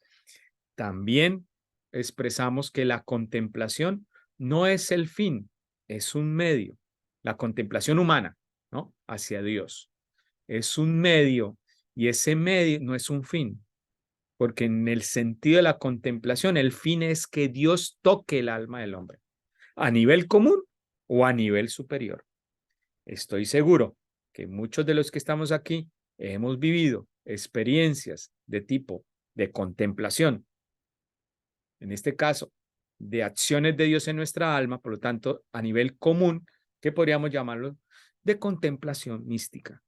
S1: También expresamos que la contemplación no es el fin, es un medio. La contemplación humana, ¿no? Hacia Dios. Es un medio y ese medio no es un fin, porque en el sentido de la contemplación, el fin es que Dios toque el alma del hombre, a nivel común o a nivel superior. Estoy seguro que muchos de los que estamos aquí hemos vivido experiencias de tipo de contemplación, en este caso, de acciones de Dios en nuestra alma, por lo tanto, a nivel común, que podríamos llamarlo de contemplación mística.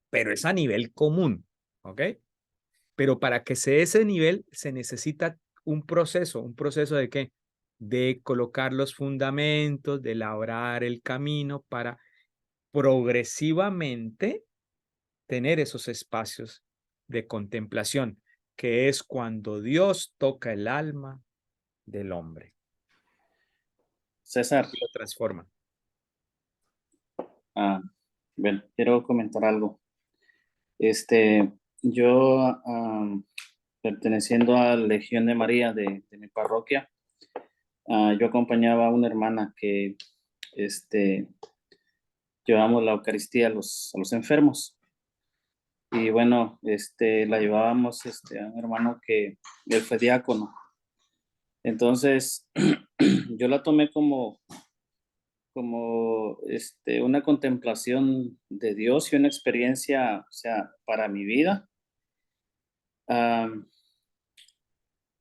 S1: Pero es a nivel común, ¿ok? Pero para que se dé ese nivel se necesita un proceso de qué? De colocar los fundamentos, de labrar el camino para progresivamente tener esos espacios de contemplación, que es cuando Dios toca el alma del hombre.
S4: César,
S1: Lo transforma.
S4: bueno, quiero comentar algo. Yo, perteneciendo a la Legión de María de mi parroquia, yo acompañaba a una hermana que llevamos la Eucaristía a los enfermos. Y bueno, la llevábamos a un hermano que él fue diácono. Entonces, yo la tomé como una contemplación de Dios y una experiencia, o sea, para mi vida.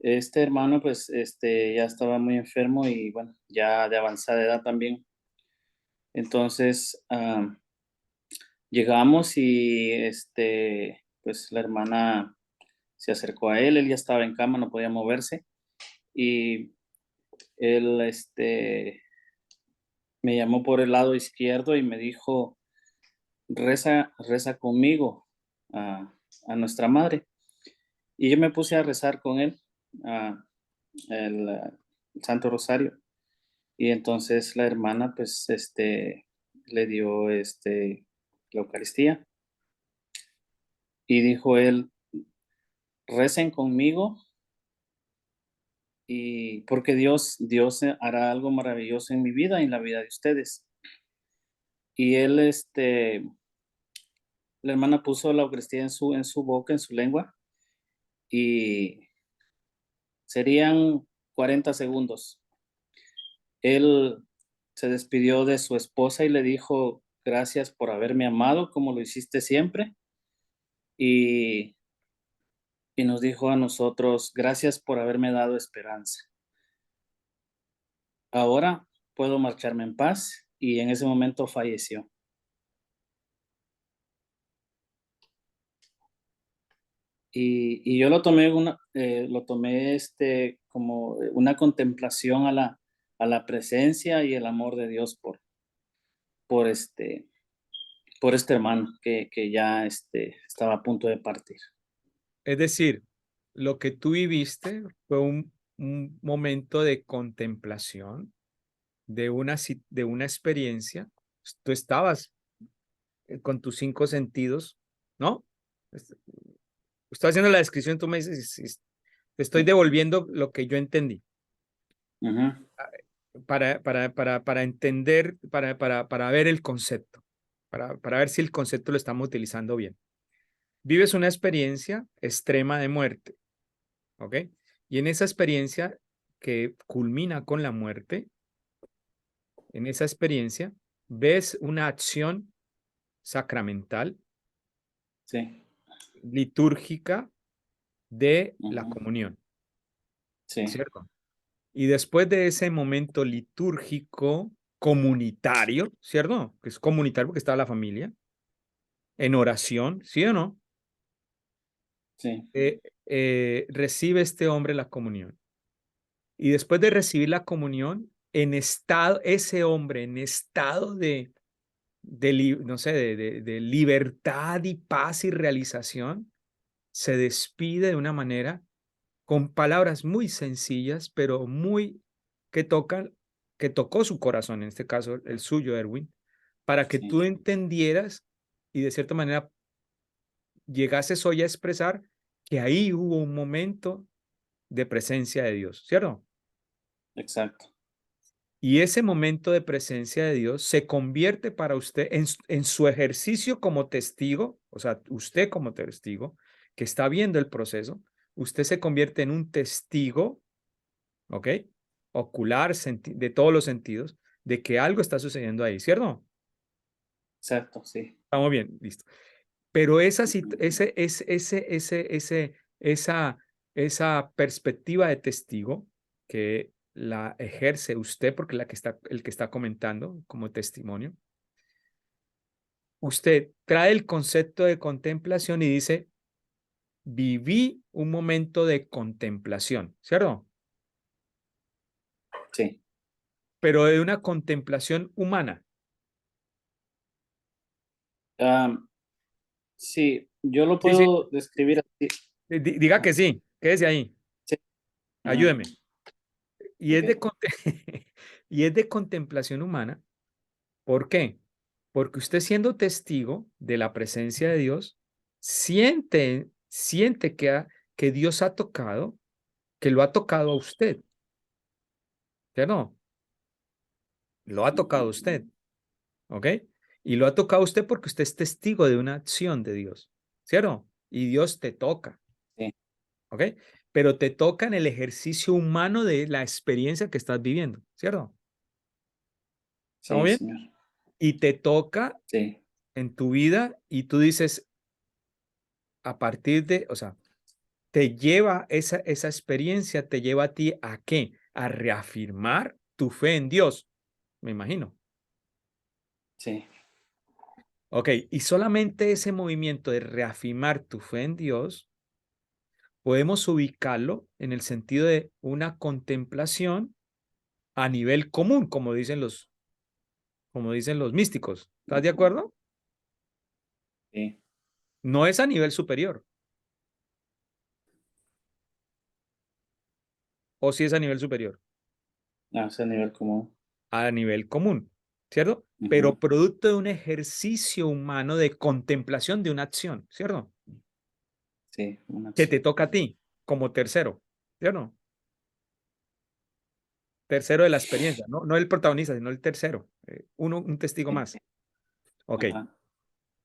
S4: Este hermano, pues, ya estaba muy enfermo y bueno, ya de avanzada edad también. Entonces, llegamos y, pues, la hermana se acercó a él ya estaba en cama, no podía moverse. Y él, me llamó por el lado izquierdo y me dijo, reza conmigo a nuestra madre. Y yo me puse a rezar con él, el Santo Rosario. Y entonces la hermana, pues, le dio, la Eucaristía. Y dijo él, recen conmigo y porque Dios hará algo maravilloso en mi vida y en la vida de ustedes. Y él, la hermana puso la Eucaristía en su boca, en su lengua, y serían 40 segundos. Él se despidió de su esposa y le dijo, gracias por haberme amado como lo hiciste siempre. Y nos dijo a nosotros, gracias por haberme dado esperanza. Ahora puedo marcharme en paz, y en ese momento falleció. Y yo lo tomé como una contemplación a la presencia y el amor de Dios por este hermano que ya estaba a punto de partir.
S1: Es decir, lo que tú viviste fue un momento de contemplación, de una experiencia. Tú estabas con tus 5 sentidos, ¿no? Estoy haciendo la descripción, tú me dices, te estoy devolviendo lo que yo entendí.
S4: Uh-huh.
S1: Para entender, para ver el concepto, para ver si el concepto lo estamos utilizando bien. Vives una experiencia extrema de muerte, ¿ok? Y en esa experiencia que culmina con la muerte, en esa experiencia ves una acción sacramental,
S4: sí,
S1: litúrgica de la
S4: uh-huh,
S1: comunión,
S4: sí,
S1: ¿cierto? Y después de ese momento litúrgico comunitario, ¿cierto? Que es comunitario porque está la familia, en oración, ¿sí o no?
S4: Sí,
S1: Recibe este hombre la comunión. Y después de recibir la comunión, ese hombre en estado no sé, de libertad y paz y realización, se despide de una manera con palabras muy sencillas, pero muy que tocó su corazón, en este caso el suyo, Erwin, para que
S4: sí,
S1: tú entendieras y de cierta manera llegases hoy a expresar que ahí hubo un momento de presencia de Dios, ¿cierto?
S4: exacto.
S1: Y ese momento de presencia de Dios se convierte para usted en su ejercicio como testigo, o sea, usted como testigo que está viendo el proceso, usted se convierte en un testigo, ¿ok? Ocular, de todos los sentidos, de que algo está sucediendo ahí, ¿cierto?
S4: Exacto, sí.
S1: Estamos bien, listo. Pero esa perspectiva de testigo que la ejerce usted, porque el que está comentando como testimonio, usted trae el concepto de contemplación y dice, viví un momento de contemplación, ¿cierto?
S4: Sí.
S1: Pero de una contemplación humana.
S4: Sí, yo lo
S1: Sí, sí.
S4: puedo describir así.
S1: Diga que sí, quédese ahí,
S4: Sí. Ajá,
S1: ayúdeme. Y es
S4: ok.
S1: y es de contemplación humana. ¿Por qué? Porque usted siendo testigo de la presencia de Dios, siente que Dios ha tocado, que lo ha tocado a usted. ¿Ya no? Lo ha tocado a usted. ¿Ok? Y lo ha tocado a usted porque usted es testigo de una acción de Dios. ¿Cierto? Y Dios te toca.
S4: Sí,
S1: ¿Ok? Pero te toca en el ejercicio humano de la experiencia que estás viviendo. ¿Cierto? ¿Estamos
S4: sí,
S1: bien?
S4: señor.
S1: Y te toca
S4: Sí,
S1: en tu vida y tú dices, a partir de, o sea, te lleva esa experiencia, te lleva a ti a qué? A reafirmar tu fe en Dios, me imagino.
S4: sí.
S1: Ok, y solamente ese movimiento de reafirmar tu fe en Dios, podemos ubicarlo en el sentido de una contemplación a nivel común, como dicen los místicos. ¿Estás de acuerdo?
S4: Sí.
S1: No es a nivel superior, o si es a nivel superior,
S4: Es a nivel común.
S1: a nivel común, ¿cierto?
S4: Ujú,
S1: Pero producto de un ejercicio humano de contemplación de una acción, ¿cierto?
S4: sí, una
S1: Que te
S4: acción.
S1: toca a ti como tercero, ¿cierto? Tercero de la experiencia, no el protagonista, sino el tercero, un testigo
S4: Sí,
S1: más. Ok.
S4: ajá,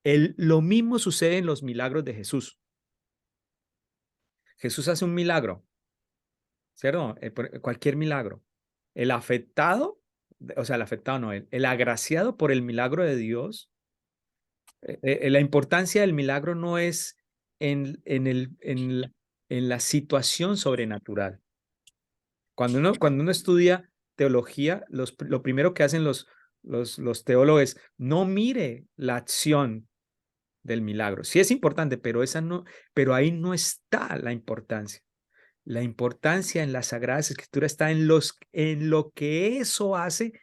S1: Lo mismo sucede en los milagros de Jesús. Jesús hace un milagro, ¿cierto? Cualquier milagro. El afectado, o sea, el afectado no, el agraciado por el milagro de Dios, la importancia del milagro no es en la situación sobrenatural. Cuando uno estudia teología, lo primero que hacen los teólogos es no mire la acción del milagro. Sí es importante, pero ahí no está la importancia. La importancia en las Sagradas Escrituras está en lo que eso hace,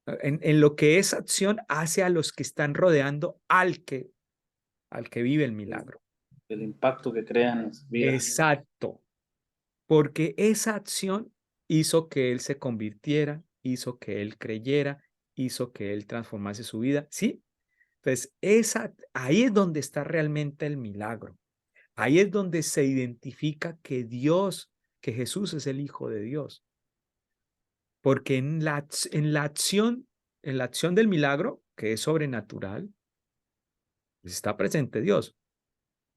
S1: en lo que esa acción hace a los que están rodeando al que vive el
S4: sí.
S1: milagro.
S4: El impacto que crean en las vidas.
S1: Exacto, porque esa acción hizo que él se convirtiera, hizo que él creyera, hizo que él transformase su vida, ¿sí? Entonces, ahí es donde está realmente el milagro. Ahí es donde se identifica que Jesús es el Hijo de Dios. Porque en la acción del milagro, que es sobrenatural, pues está presente Dios.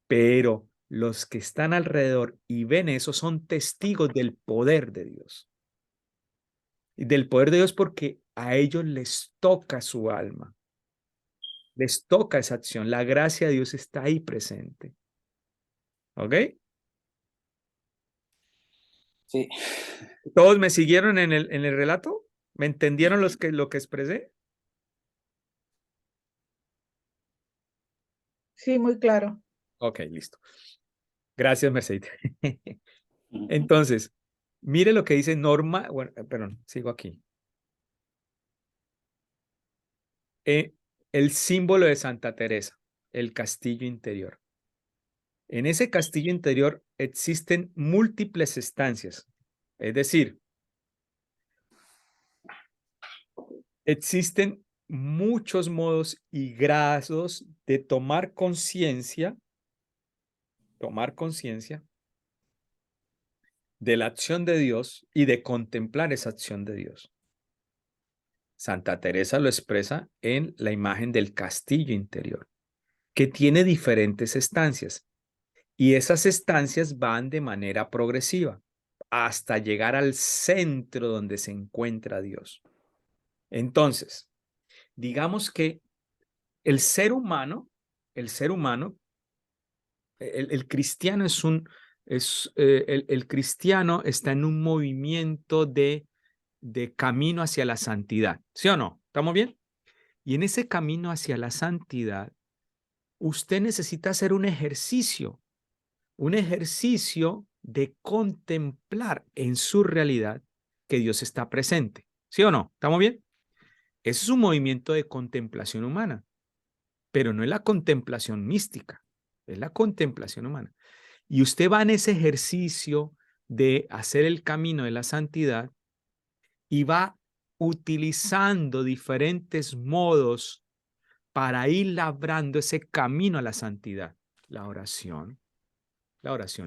S1: Pero los que están alrededor y ven eso son testigos del poder de Dios. Y del poder de Dios porque a ellos les toca su alma. Les toca esa acción. La gracia de Dios está ahí presente. ¿Ok?
S4: Sí,
S1: ¿Todos me siguieron en el relato? ¿Me entendieron lo que expresé?
S3: Sí, muy claro.
S1: Ok, listo. Gracias, Mercedes.
S4: Ujú.
S1: Entonces, mire lo que dice Norma, bueno, perdón, sigo aquí. El símbolo de Santa Teresa, el castillo interior. En ese castillo interior existen múltiples estancias, es decir, existen muchos modos y grados de tomar conciencia de la acción de Dios y de contemplar esa acción de Dios. Santa Teresa lo expresa en la imagen del castillo interior, que tiene diferentes estancias, y esas estancias van de manera progresiva hasta llegar al centro donde se encuentra Dios. Entonces, digamos que el ser humano, el cristiano el cristiano está en un movimiento de camino hacia la santidad, ¿sí o no? ¿Estamos bien? Y en ese camino hacia la santidad, usted necesita hacer un ejercicio de contemplar en su realidad que Dios está presente, ¿sí o no? ¿Estamos bien? Ese es un movimiento de contemplación humana, pero no es la contemplación mística, es la contemplación humana. Y usted va en ese ejercicio de hacer el camino de la santidad y va utilizando diferentes modos para ir labrando ese camino a la santidad. La oración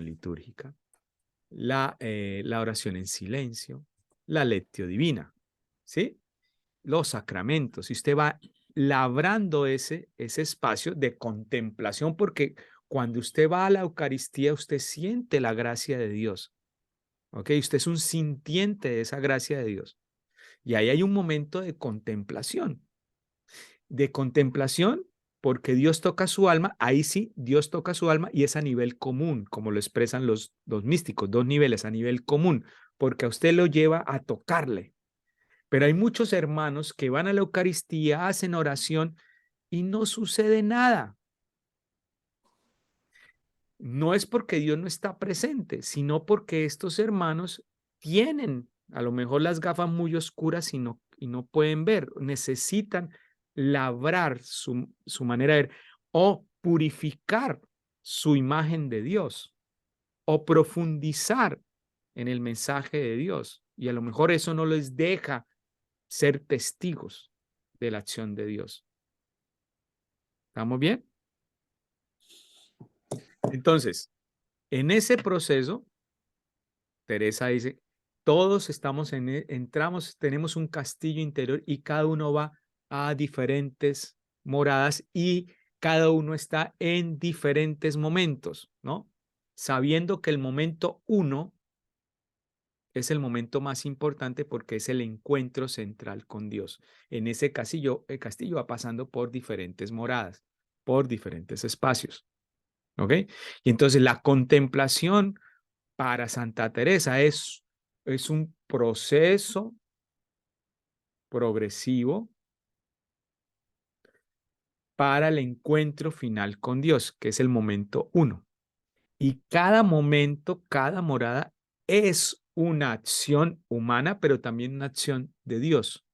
S1: litúrgica, la oración en silencio, la lectio divina, ¿sí? Los sacramentos. Y usted va labrando ese espacio de contemplación, porque cuando usted va a la Eucaristía, usted siente la gracia de Dios. ¿Ok? Usted es un sintiente de esa gracia de Dios. Y ahí hay un momento de contemplación. Porque Dios toca su alma, ahí sí, Dios toca su alma y es a nivel común, como lo expresan los místicos, 2 niveles a nivel común, porque a usted lo lleva a tocarle. Pero hay muchos hermanos que van a la Eucaristía, hacen oración y no sucede nada. No es porque Dios no está presente, sino porque estos hermanos tienen a lo mejor las gafas muy oscuras y no pueden ver, necesitan labrar su manera de ver o purificar su imagen de Dios o profundizar en el mensaje de Dios. Y a lo mejor eso no les deja ser testigos de la acción de Dios. ¿Estamos bien? Entonces, en ese proceso, Teresa dice, todos entramos, tenemos un castillo interior y cada uno va a diferentes moradas y cada uno está en diferentes momentos, ¿no? Sabiendo que el momento 1 es el momento más importante porque es el encuentro central con Dios. En ese castillo, el castillo va pasando por diferentes moradas, por diferentes espacios, ¿ok? Y entonces la contemplación para Santa Teresa es un proceso progresivo para el encuentro final con Dios, que es el momento 1. Y cada momento, cada morada es una acción humana, pero también una acción de Dios.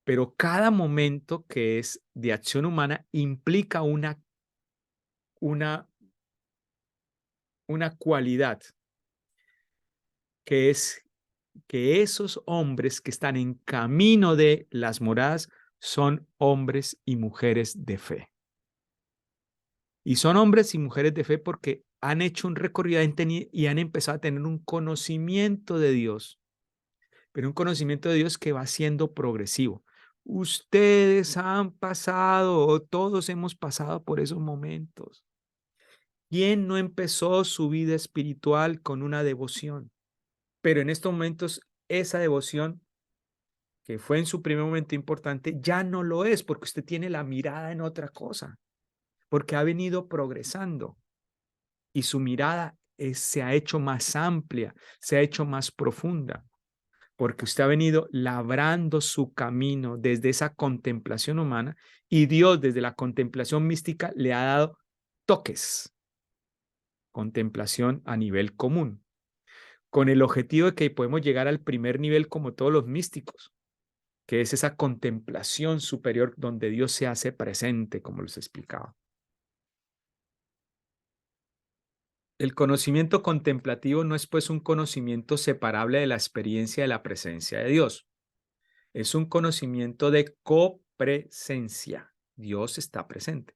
S1: Pero cada momento que es de acción humana implica una cualidad, que es que esos hombres que están en camino de las moradas son hombres y mujeres de fe. Y son hombres y mujeres de fe porque han hecho un recorrido y han empezado a tener un conocimiento de Dios, pero un conocimiento de Dios que va siendo progresivo. Ustedes han pasado, o todos hemos pasado por esos momentos. ¿Quién no empezó su vida espiritual con una devoción? Pero en estos momentos esa devoción que fue en su primer momento importante, ya no lo es porque usted tiene la mirada en otra cosa, porque ha venido progresando y su mirada se ha hecho más amplia, se ha hecho más profunda. porque usted ha venido labrando su camino desde esa contemplación humana y Dios desde la contemplación mística le ha dado toques, contemplación a nivel común, con el objetivo de que podemos llegar al primer nivel como todos los místicos, que es esa contemplación superior donde Dios se hace presente, como les explicaba. El conocimiento contemplativo no es pues un conocimiento separable de la experiencia de la presencia de Dios. Es un conocimiento de copresencia. Dios está presente.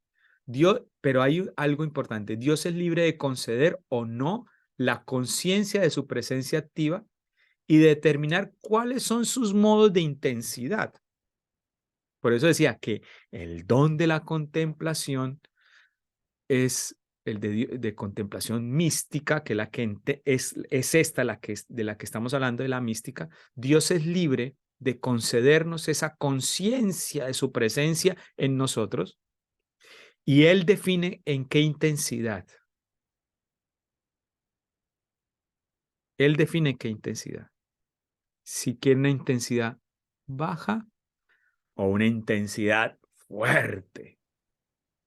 S1: Pero hay algo importante. Dios es libre de conceder o no la conciencia de su presencia activa y determinar cuáles son sus modos de intensidad. Por eso decía que el don de la contemplación es el de contemplación mística, que es esta de la que estamos hablando, de la mística. Dios es libre de concedernos esa conciencia de su presencia en nosotros y Él define en qué intensidad. Él define qué intensidad. Si quiere una intensidad baja o una intensidad fuerte.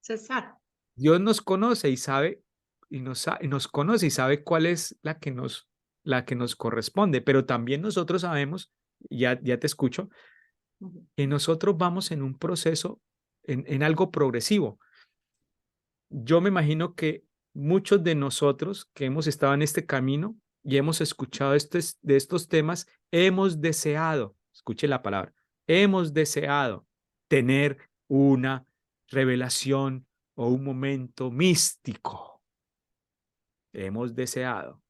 S7: César.
S1: Dios nos conoce y sabe, y nos conoce y sabe cuál es la que nos corresponde, pero también nosotros sabemos, ya te escucho, que nosotros vamos en un proceso, en algo progresivo. Yo me imagino que muchos de nosotros que hemos estado en este camino y hemos escuchado de estos temas, hemos deseado, escuche la palabra, hemos deseado tener una revelación o un momento místico. Hemos deseado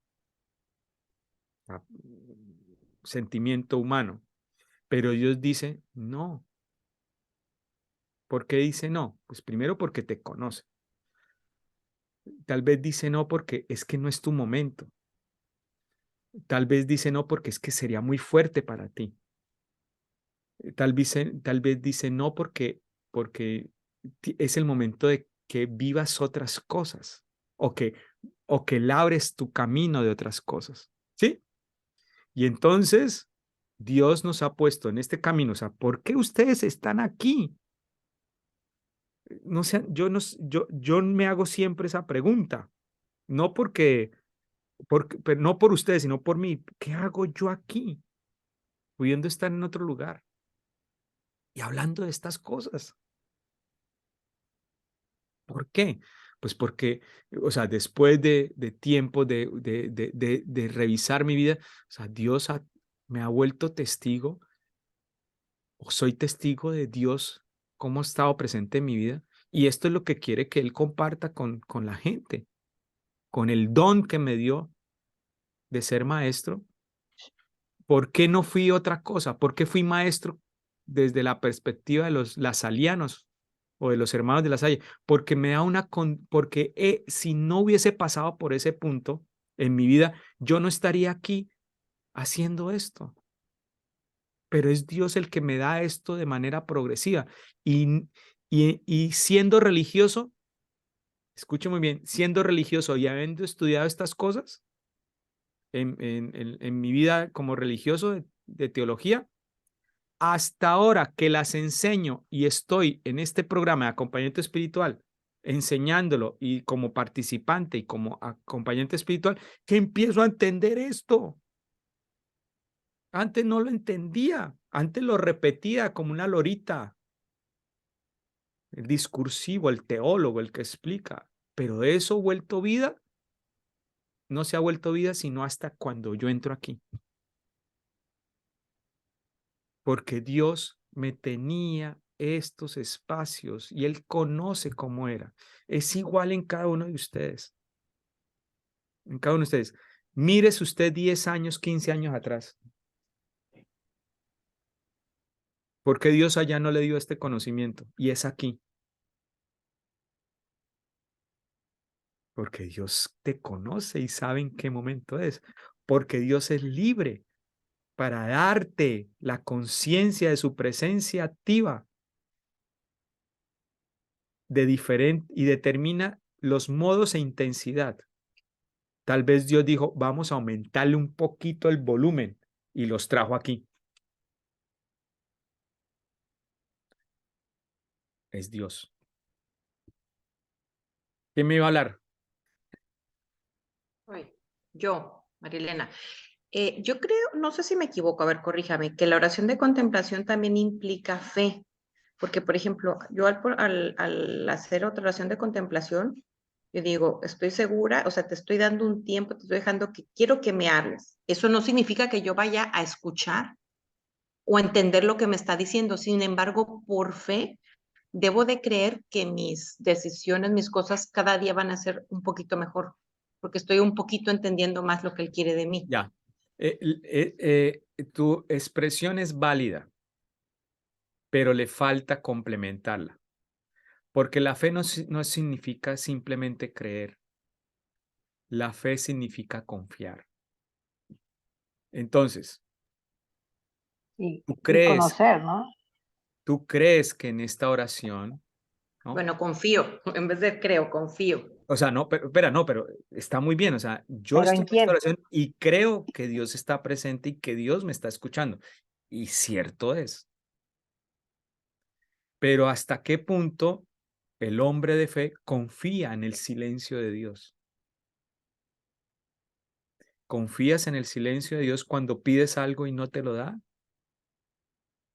S1: sentimiento humano, pero Dios dice no. ¿Por qué dice no? Pues primero porque te conoce. Tal vez dice no porque es que no es tu momento. Tal vez dice no porque es que sería muy fuerte para ti. Tal vez dice no porque es el momento de que vivas otras cosas o que labres tu camino de otras cosas. ¿Sí? Y entonces Dios nos ha puesto en este camino. O sea, ¿por qué ustedes están aquí? No sé, yo me hago siempre esa pregunta. No pero no por ustedes, sino por mí. ¿Qué hago yo aquí? Pudiendo estar en otro lugar y hablando de estas cosas. ¿Por qué? Pues porque, o sea, después de tiempo de revisar mi vida, o sea, Dios me ha vuelto testigo, o soy testigo de Dios, cómo ha estado presente en mi vida, y esto es lo que quiere que Él comparta con la gente, con el don que me dio de ser maestro. ¿Por qué no fui otra cosa? ¿Por qué fui maestro desde la perspectiva de los lasalianos o de los hermanos de la Salle? Porque si no hubiese pasado por ese punto en mi vida, yo no estaría aquí haciendo esto. Pero es Dios el que me da esto de manera progresiva. Y siendo religioso, escuche muy bien, siendo religioso y habiendo estudiado estas cosas en mi vida como religioso de teología, hasta ahora que las enseño y estoy en este programa de acompañamiento espiritual, enseñándolo y como participante y como acompañante espiritual, que empiezo a entender esto. Antes no lo entendía, antes lo repetía como una lorita. El discursivo, el teólogo, el que explica, pero eso vuelto vida, no se ha vuelto vida sino hasta cuando yo entro aquí. Porque Dios me tenía estos espacios y Él conoce cómo era. Es igual en cada uno de ustedes. En cada uno de ustedes. Mírese usted 10 años, 15 años atrás. Porque Dios allá no le dio este conocimiento y es aquí. Porque Dios te conoce y sabe en qué momento es. Porque Dios es libre para darte la conciencia de su presencia activa y determina los modos e intensidad. Tal vez Dios dijo, vamos a aumentarle un poquito el volumen y los trajo aquí. Es Dios. ¿Quién me iba a hablar?
S7: Yo, Marilena. Yo creo, no sé si me equivoco, a ver, corríjame, que la oración de contemplación también implica fe, porque, por ejemplo, yo al hacer otra oración de contemplación, yo digo, estoy segura, o sea, te estoy dando un tiempo, te estoy dejando que quiero que me hables. Eso no significa que yo vaya a escuchar o entender lo que me está diciendo. Sin embargo, por fe, debo de creer que mis decisiones, mis cosas cada día van a ser un poquito mejor, porque estoy un poquito entendiendo más lo que él quiere de mí.
S1: Ya. Tu expresión es válida, pero le falta complementarla. Porque la fe no significa simplemente creer. La fe significa confiar. Entonces,
S6: Y
S1: tú crees
S6: conocer, ¿no?
S1: que en esta oración, ¿no?
S7: Bueno, confío, en vez de creo, confío.
S1: O sea, no, pero, espera, no, pero está muy bien. O sea, yo
S6: Pero
S1: estoy
S6: ¿en
S1: en esta
S6: quién?
S1: oración y creo que Dios está presente y que Dios me está escuchando. Y cierto es. Pero ¿hasta qué punto el hombre de fe confía en el silencio de Dios? ¿Confías en el silencio de Dios cuando pides algo y no te lo da?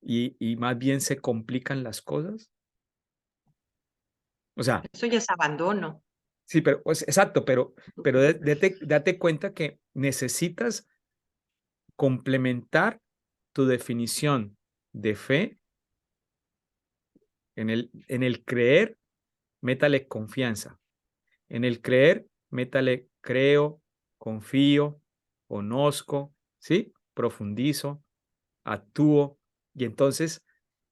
S1: ¿Y más bien se complican las cosas? O sea,
S7: Eso ya es abandono.
S1: sí, pero pues, exacto, pero date cuenta que necesitas complementar tu definición de fe en el creer, métale confianza. En el creer, métale creo, confío, conozco, ¿sí? Profundizo, actúo. Y entonces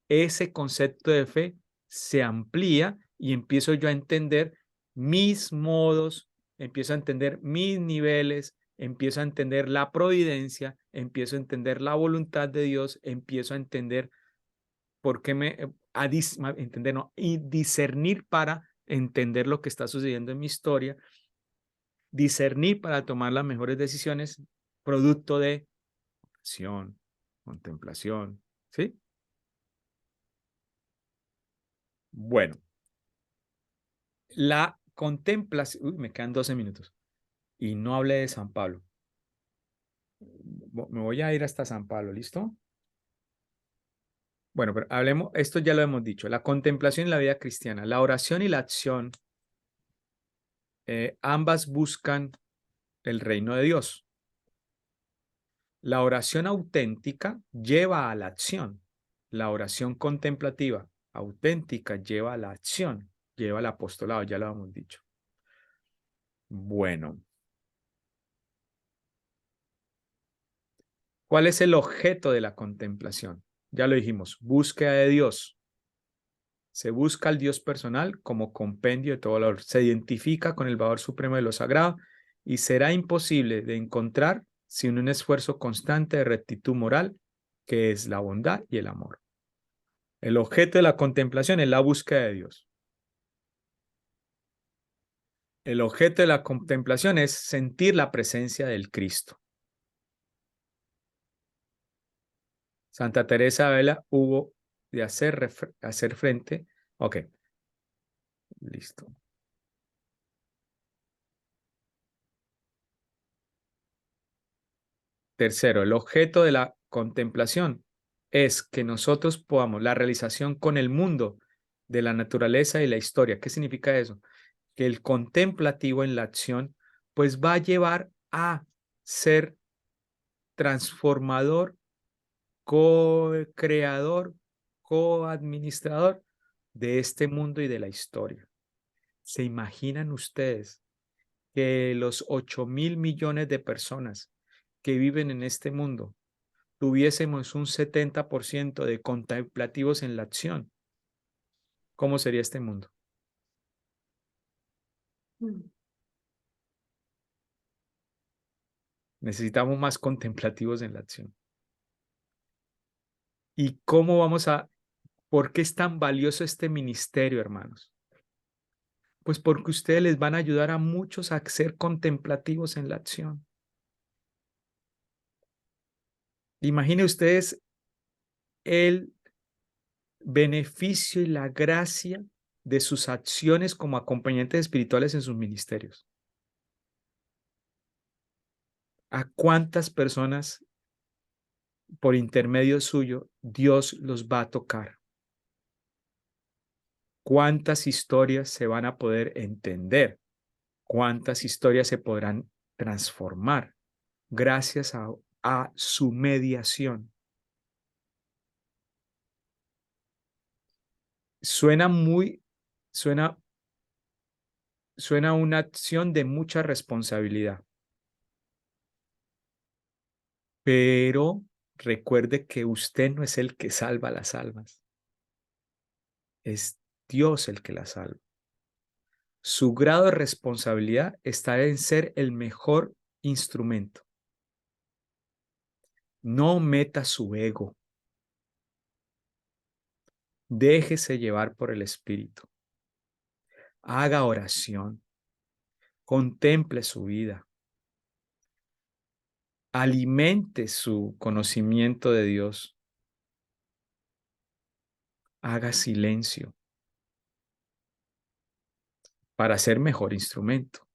S1: ese concepto de fe se amplía y empiezo yo a entender mis modos, empiezo a entender mis niveles, empiezo a entender la providencia, empiezo a entender la voluntad de Dios, empiezo a entender por qué entender, no, y discernir para entender lo que está sucediendo en mi historia, discernir para tomar las mejores decisiones, producto de acción, contemplación, ¿sí? Bueno, la contemplación, me quedan 12 minutos y no hablé de San Pablo. Me voy a ir hasta San Pablo, ¿listo? Bueno, pero hablemos, esto ya lo hemos dicho, la contemplación en la vida cristiana, la oración y la acción, ambas buscan el reino de Dios. La oración auténtica lleva a la acción. La oración contemplativa auténtica lleva a la acción, lleva al apostolado, ya lo hemos dicho. Bueno. ¿Cuál es el objeto de la contemplación? Ya lo dijimos, búsqueda de Dios. Se busca al Dios personal como compendio de todo valor. Se identifica con el valor supremo de lo sagrado y será imposible de encontrar sin un esfuerzo constante de rectitud moral, que es la bondad y el amor. El objeto de la contemplación es la búsqueda de Dios. El objeto de la contemplación es sentir la presencia del Cristo. Santa Teresa de Ávila hubo de hacer frente. Ok, listo. Tercero, el objeto de la contemplación es que nosotros podamos la realización con el mundo de la naturaleza y la historia. ¿Qué significa eso? Que el contemplativo en la acción pues va a llevar a ser transformador, co-creador, co-administrador de este mundo y de la historia. ¿Se imaginan ustedes que los 8.000 millones de personas que viven en este mundo tuviésemos un 70% de contemplativos en la acción? ¿Cómo sería este mundo? Necesitamos más contemplativos en la acción. ¿Y cómo por qué es tan valioso este ministerio, hermanos? Pues porque ustedes les van a ayudar a muchos a ser contemplativos en la acción. Imagine ustedes el beneficio y la gracia de sus acciones como acompañantes espirituales en sus ministerios. ¿A cuántas personas por intermedio suyo Dios los va a tocar? ¿Cuántas historias se van a poder entender? ¿Cuántas historias se podrán transformar gracias a su mediación? Suena una acción de mucha responsabilidad. Pero recuerde que usted no es el que salva las almas. Es Dios el que las salva. Su grado de responsabilidad está en ser el mejor instrumento. No meta su ego. Déjese llevar por el Espíritu. Haga oración. Contemple su vida. Alimente su conocimiento de Dios. Haga silencio para ser mejor instrumento.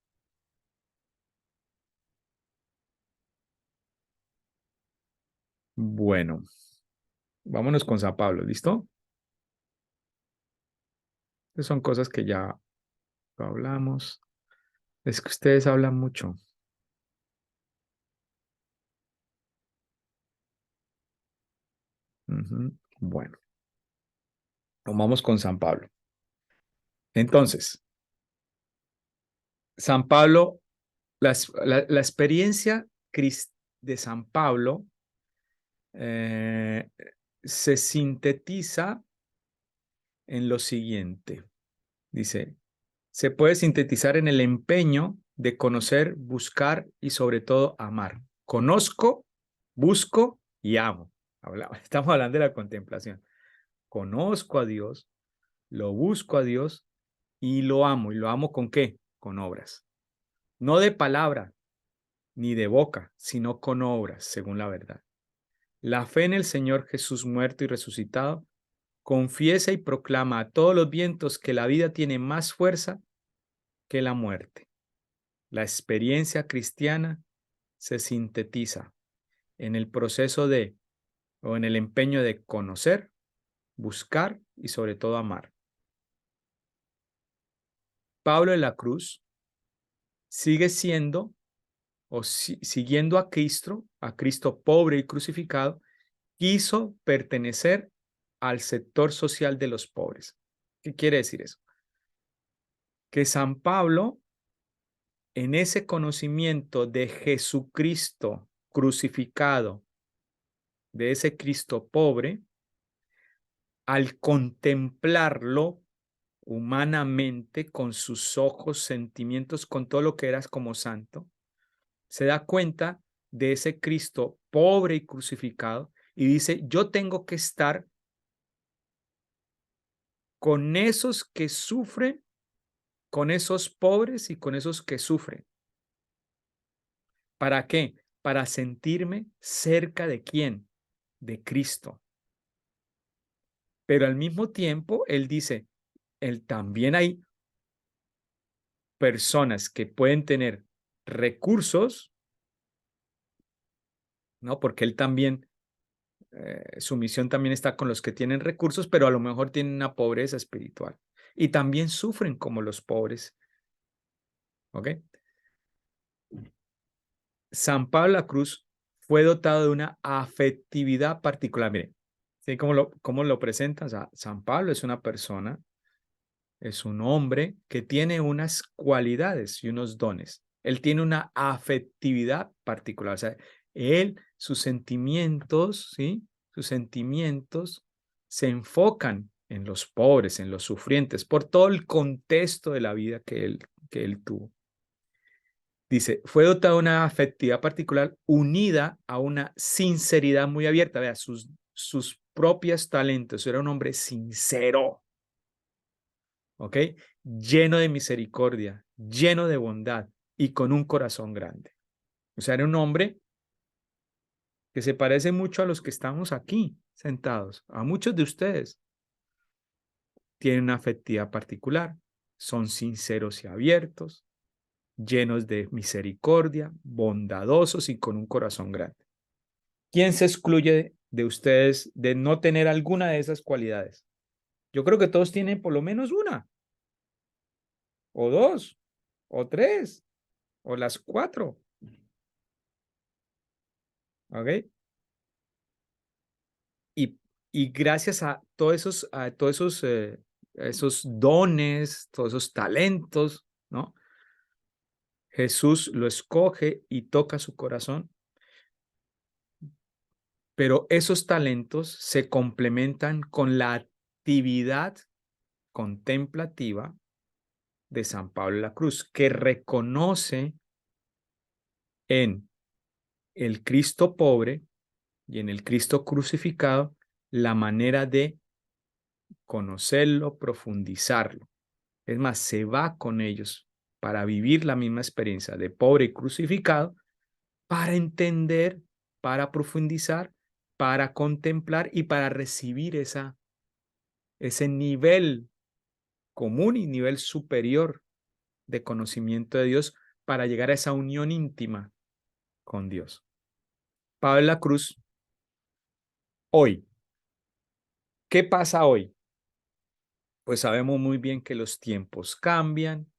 S1: Bueno, vámonos con San Pablo, ¿listo? Estas son cosas que ya hablamos. Es que ustedes hablan mucho. Bueno, vamos con San Pablo. Entonces, San Pablo, la experiencia de San Pablo se sintetiza en lo siguiente. Dice, se puede sintetizar en el empeño de conocer, buscar y sobre todo amar. Conozco, busco y amo. Estamos hablando de la contemplación. Conozco a Dios, lo busco a Dios y lo amo. ¿Y lo amo con qué? Con obras. No de palabra ni de boca, sino con obras, según la verdad. La fe en el Señor Jesús muerto y resucitado confiesa y proclama a todos los vientos que la vida tiene más fuerza que la muerte. La experiencia cristiana se sintetiza en el proceso o en el empeño de conocer, buscar y sobre todo amar. Pablo de la Cruz sigue siendo o siguiendo a Cristo pobre y crucificado, quiso pertenecer al sector social de los pobres. ¿Qué quiere decir eso? Que San Pablo, en ese conocimiento de Jesucristo crucificado, de ese Cristo pobre, al contemplarlo humanamente con sus ojos, sentimientos, con todo lo que eras como santo, se da cuenta de ese Cristo pobre y crucificado y dice, yo tengo que estar con esos que sufren, con esos pobres y con esos que sufren. ¿Para qué? Para sentirme cerca de quién, de Cristo. Pero al mismo tiempo, él dice, también hay personas que pueden tener recursos, ¿no? Porque él también, su misión también está con los que tienen recursos, pero a lo mejor tienen una pobreza espiritual. Y también sufren como los pobres. ¿Ok? San Pablo de la Cruz fue dotado de una afectividad particular. Miren, ¿sí? ¿Cómo lo presentan? O sea, San Pablo es una persona, es un hombre que tiene unas cualidades y unos dones. Él tiene una afectividad particular. O sea, sus sentimientos, ¿sí? Sus sentimientos se enfocan en los pobres, en los sufrientes, por todo el contexto de la vida que él tuvo. Dice, fue dotado de una afectividad particular unida a una sinceridad muy abierta. Vea, sus propios talentos. Era un hombre sincero. ¿Ok? Lleno de misericordia, lleno de bondad y con un corazón grande. O sea, era un hombre que se parece mucho a los que estamos aquí sentados, a muchos de ustedes. Tienen una afectividad particular, son sinceros y abiertos, llenos de misericordia, bondadosos y con un corazón grande. ¿Quién se excluye de ustedes de no tener alguna de esas cualidades? Yo creo que todos tienen por lo menos una, o dos, o tres, o las cuatro. ¿Ok? Y gracias a esos dones, todos esos talentos, ¿no? Jesús lo escoge y toca su corazón. Pero esos talentos se complementan con la actividad contemplativa de San Pablo de la Cruz, que reconoce en el Cristo pobre y en el Cristo crucificado la manera de conocerlo, profundizarlo. Es más, se va con ellos para vivir la misma experiencia de pobre y crucificado, para entender, para profundizar, para contemplar y para recibir ese nivel común y nivel superior de conocimiento de Dios para llegar a esa unión íntima con Dios. Pablo de la Cruz, hoy, ¿qué pasa hoy? Pues sabemos muy bien que los tiempos cambian,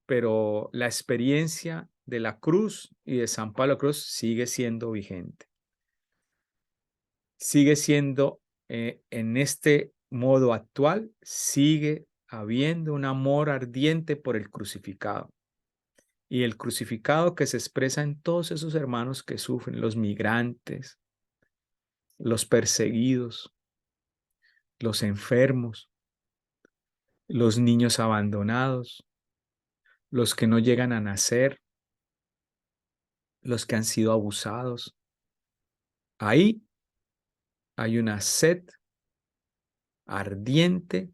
S1: pero la experiencia de la cruz y de San Pablo de la Cruz sigue siendo vigente. Sigue siendo, en este modo actual, sigue habiendo un amor ardiente por el crucificado. Y el crucificado que se expresa en todos esos hermanos que sufren, los migrantes, los perseguidos, los enfermos, los niños abandonados, los que no llegan a nacer, los que han sido abusados. Ahí hay una sed ardiente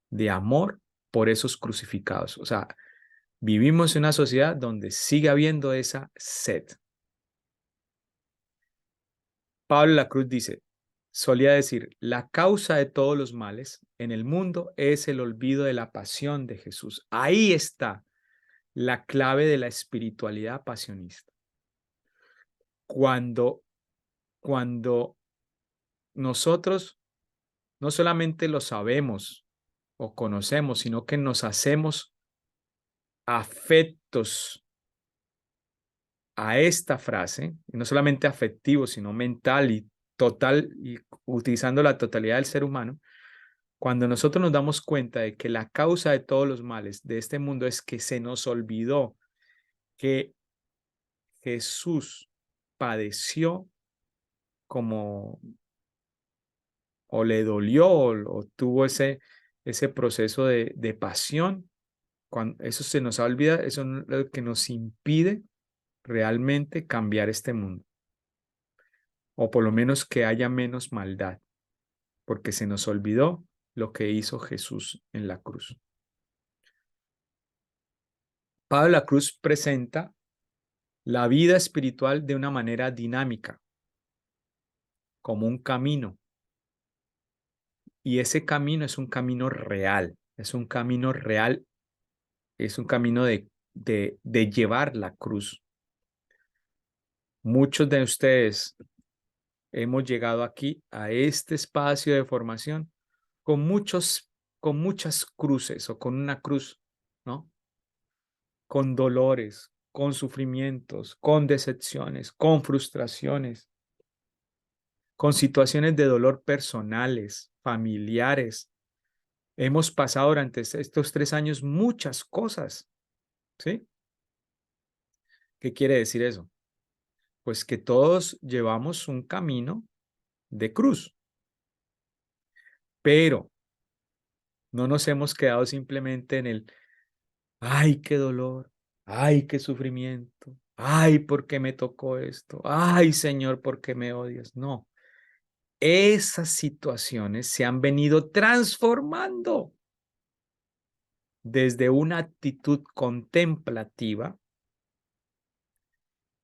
S1: de amor por esos crucificados. O sea, vivimos en una sociedad donde sigue habiendo esa sed. Pablo de la Cruz dice, solía decir, la causa de todos los males en el mundo es el olvido de la pasión de Jesús. Ahí está la clave de la espiritualidad pasionista. Cuando nosotros no solamente lo sabemos o conocemos, sino que nos hacemos afectos a esta frase, y no solamente afectivo, sino mental y total, y utilizando la totalidad del ser humano, cuando nosotros nos damos cuenta de que la causa de todos los males de este mundo es que se nos olvidó que Jesús padeció como, o le dolió, o tuvo ese proceso de pasión, cuando eso se nos olvida, eso es lo que nos impide realmente cambiar este mundo, o por lo menos que haya menos maldad, porque se nos olvidó lo que hizo Jesús en la cruz. Pablo de la Cruz presenta la vida espiritual de una manera dinámica, como un camino. Y ese camino es un camino real, es un camino real, es un camino de llevar la cruz. Muchos de ustedes hemos llegado aquí a este espacio de formación con muchas cruces o con una cruz, ¿no? Con dolores, con sufrimientos, con decepciones, con frustraciones, con situaciones de dolor personales, familiares. Hemos pasado durante estos 3 años muchas cosas, ¿sí? ¿Qué quiere decir eso? Pues que todos llevamos un camino de cruz, pero no nos hemos quedado simplemente en el, ay, qué dolor, ay, qué sufrimiento, ay, ¿por qué me tocó esto? Ay, Señor, ¿por qué me odias? No, esas situaciones se han venido transformando desde una actitud contemplativa,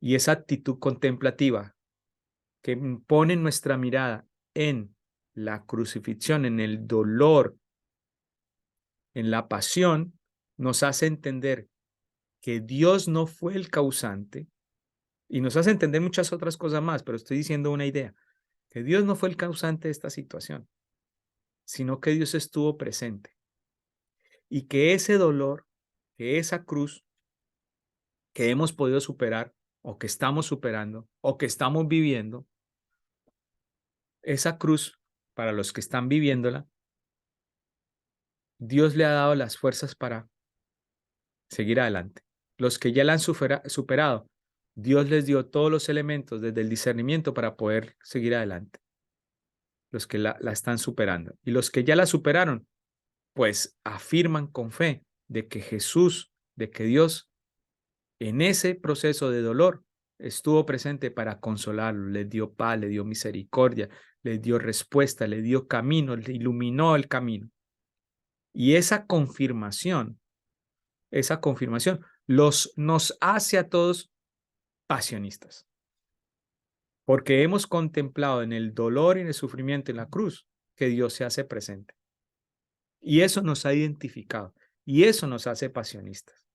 S1: y esa actitud contemplativa que ponen nuestra mirada en la crucifixión, en el dolor, en la pasión, nos hace entender que Dios no fue el causante y nos hace entender muchas otras cosas más, pero estoy diciendo una idea, que Dios no fue el causante de esta situación, sino que Dios estuvo presente y que ese dolor, que esa cruz que hemos podido superar o que estamos superando o que estamos viviendo, esa cruz, para los que están viviéndola, Dios le ha dado las fuerzas para seguir adelante. Los que ya la han superado, Dios les dio todos los elementos desde el discernimiento para poder seguir adelante. Los que la están superando. Y los que ya la superaron, pues afirman con fe de que Jesús, de que Dios en ese proceso de dolor estuvo presente para consolarlo, les dio paz, le dio misericordia, les dio respuesta, le dio camino, le iluminó el camino. Y esa confirmación nos hace a todos pasionistas. Porque hemos contemplado en el dolor y en el sufrimiento en la cruz que Dios se hace presente. Y eso nos ha identificado. Y eso nos hace pasionistas.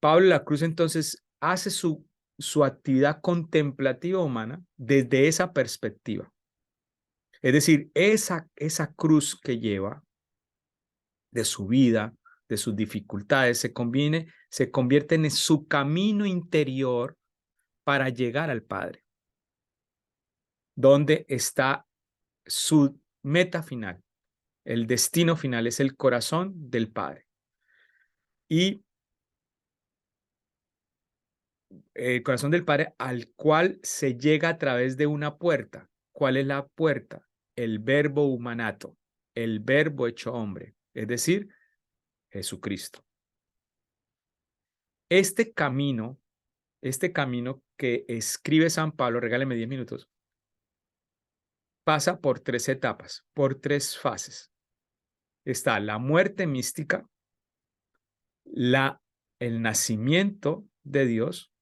S1: Pablo de la Cruz entonces hace su actividad contemplativa humana desde esa perspectiva. Es decir, esa cruz que lleva de su vida, de sus dificultades, se convierte en su camino interior para llegar al Padre, donde está su meta final. El destino final es el corazón del Padre. Y el corazón del Padre al cual se llega a través de una puerta. ¿Cuál es la puerta? El verbo humanato, el verbo hecho hombre, es decir, Jesucristo. Este camino que escribe San Pablo, regáleme 10 minutos, pasa por 3 etapas, por 3 fases. Está la muerte mística, el nacimiento de Dios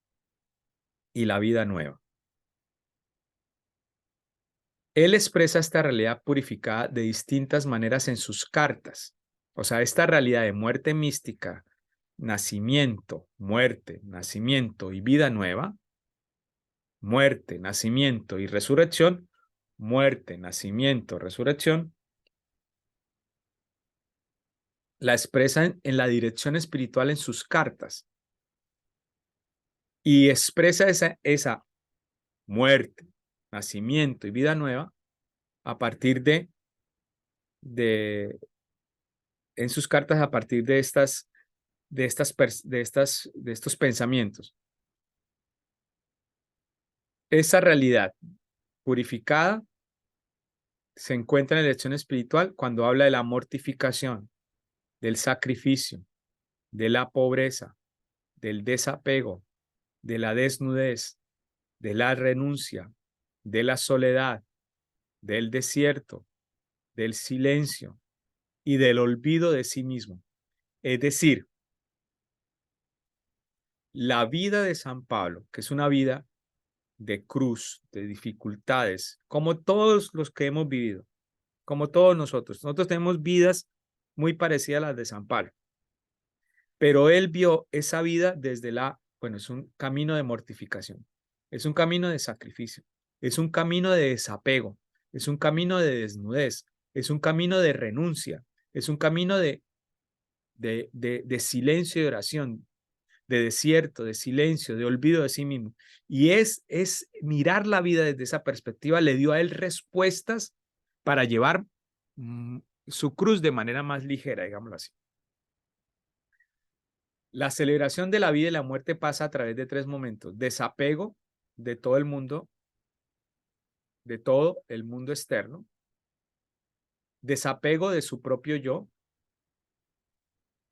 S1: y la vida nueva. Él expresa esta realidad purificada de distintas maneras en sus cartas. O sea, esta realidad de muerte mística, nacimiento, muerte, nacimiento y vida nueva, muerte, nacimiento y resurrección, muerte, nacimiento, resurrección, la expresa en la dirección espiritual en sus cartas. Y expresa esa muerte, nacimiento y vida nueva a partir en sus cartas a partir de estos pensamientos. Esa realidad purificada se encuentra en la lección espiritual cuando habla de la mortificación, del sacrificio, de la pobreza, del desapego, de la desnudez, de la renuncia, de la soledad, del desierto, del silencio y del olvido de sí mismo. Es decir, la vida de San Pablo, que es una vida de cruz, de dificultades, como todos los que hemos vivido, como todos nosotros. Nosotros tenemos vidas muy parecidas a las de San Pablo, pero él vio esa vida desde es un camino de mortificación, es un camino de sacrificio, es un camino de desapego, es un camino de desnudez, es un camino de renuncia, es un camino de silencio y oración, de desierto, de silencio, de olvido de sí mismo. Y es mirar la vida desde esa perspectiva, le dio a él respuestas para llevar su cruz de manera más ligera, digámoslo así. La celebración de la vida y la muerte pasa a través de 3 momentos: desapego de todo el mundo, de todo el mundo externo, desapego de su propio yo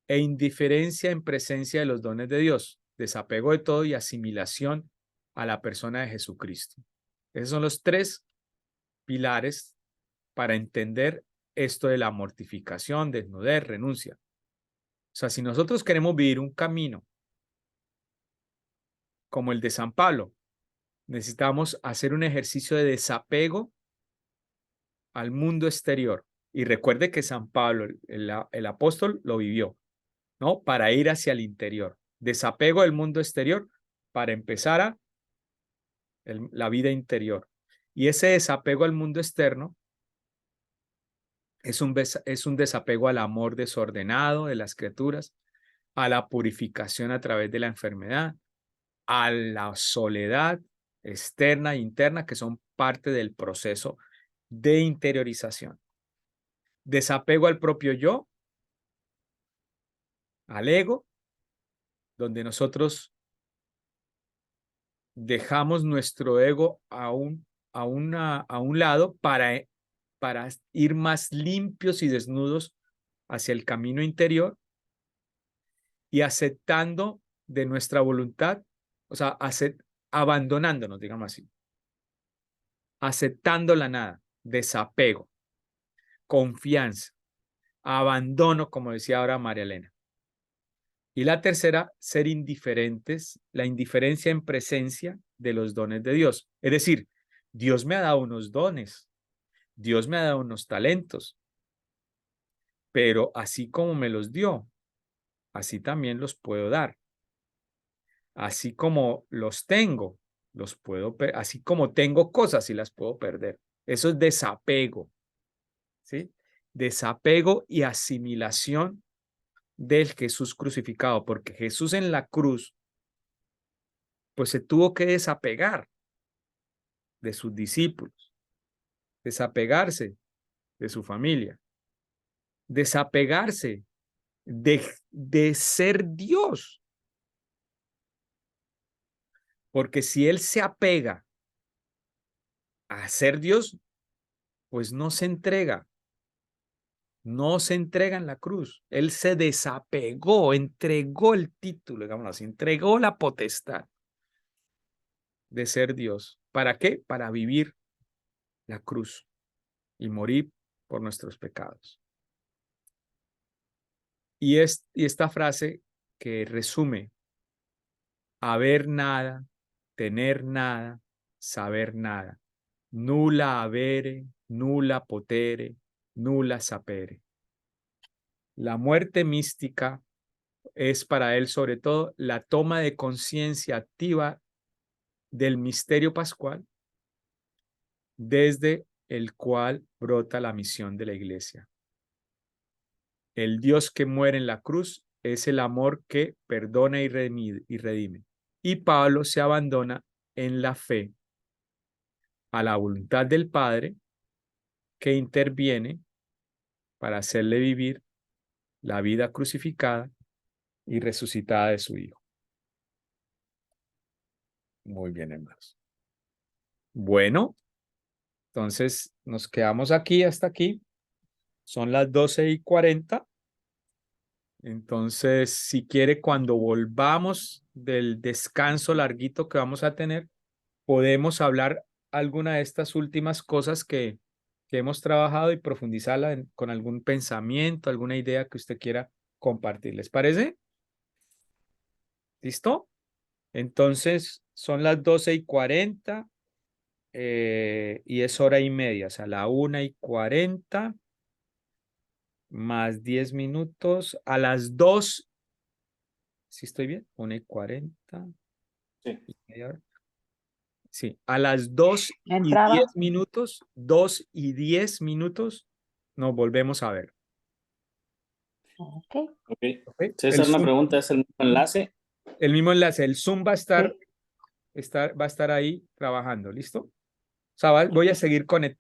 S1: e indiferencia en presencia de los dones de Dios, desapego de todo y asimilación a la persona de Jesucristo. Esos son los 3 pilares para entender esto de la mortificación, desnudez, renuncia. O sea, si nosotros queremos vivir un camino como el de San Pablo, necesitamos hacer un ejercicio de desapego al mundo exterior. Y recuerde que San Pablo, el apóstol, lo vivió, ¿no? Para ir hacia el interior. Desapego del mundo exterior para empezar a la vida interior. Y ese desapego al mundo externo es un desapego al amor desordenado de las criaturas, a la purificación a través de la enfermedad, a la soledad externa e interna, que son parte del proceso de interiorización. Desapego al propio yo, al ego, donde nosotros dejamos nuestro ego a un lado para ir más limpios y desnudos hacia el camino interior y aceptando de nuestra voluntad, o sea, abandonándonos, digamos así, aceptando la nada, desapego, confianza, abandono, como decía ahora María Elena. Y la tercera, ser indiferentes, la indiferencia en presencia de los dones de Dios. Es decir, Dios me ha dado unos dones, Dios me ha dado unos talentos, pero así como me los dio, así también los puedo dar. Así como los tengo, los puedo perder. Así como tengo cosas y las puedo perder. Eso es desapego, ¿sí? Desapego y asimilación del Jesús crucificado, porque Jesús en la cruz, pues se tuvo que desapegar de sus discípulos, desapegarse de su familia, desapegarse de ser Dios. Porque si Él se apega a ser Dios, pues no se entrega. No se entrega en la cruz. Él se desapegó, entregó el título, digámoslo así, entregó la potestad de ser Dios. ¿Para qué? Para vivir la cruz y morir por nuestros pecados. Y esta frase que resume: haber nada, tener nada, saber nada. Nulla avere, nulla potere, nulla sapere. La muerte mística es para él sobre todo la toma de conciencia activa del misterio pascual, desde el cual brota la misión de la iglesia. El Dios que muere en la cruz es el amor que perdona y redime. Y Pablo se abandona en la fe a la voluntad del Padre, que interviene para hacerle vivir la vida crucificada y resucitada de su Hijo. Muy bien, hermanos. Bueno, entonces nos quedamos aquí hasta aquí. Son las 12:40. Entonces, si quiere, cuando volvamos del descanso larguito que vamos a tener, podemos hablar alguna de estas últimas cosas que hemos trabajado y profundizarla con algún pensamiento, alguna idea que usted quiera compartir. ¿Les parece? ¿Listo? Entonces, son las 12:40 y es 1:30, o sea, la 1:40 más 10 minutos a las 2. ¿Sí estoy bien? 1:40.
S4: Sí.
S1: Sí, a las 2:10 minutos, 2:10 nos volvemos a ver.
S6: Ok.
S4: Okay.
S1: ¿Okay?
S4: César, una pregunta, ¿es el mismo enlace?
S1: El mismo enlace, el Zoom va a estar ahí trabajando, ¿listo? O sea, voy a seguir conectado.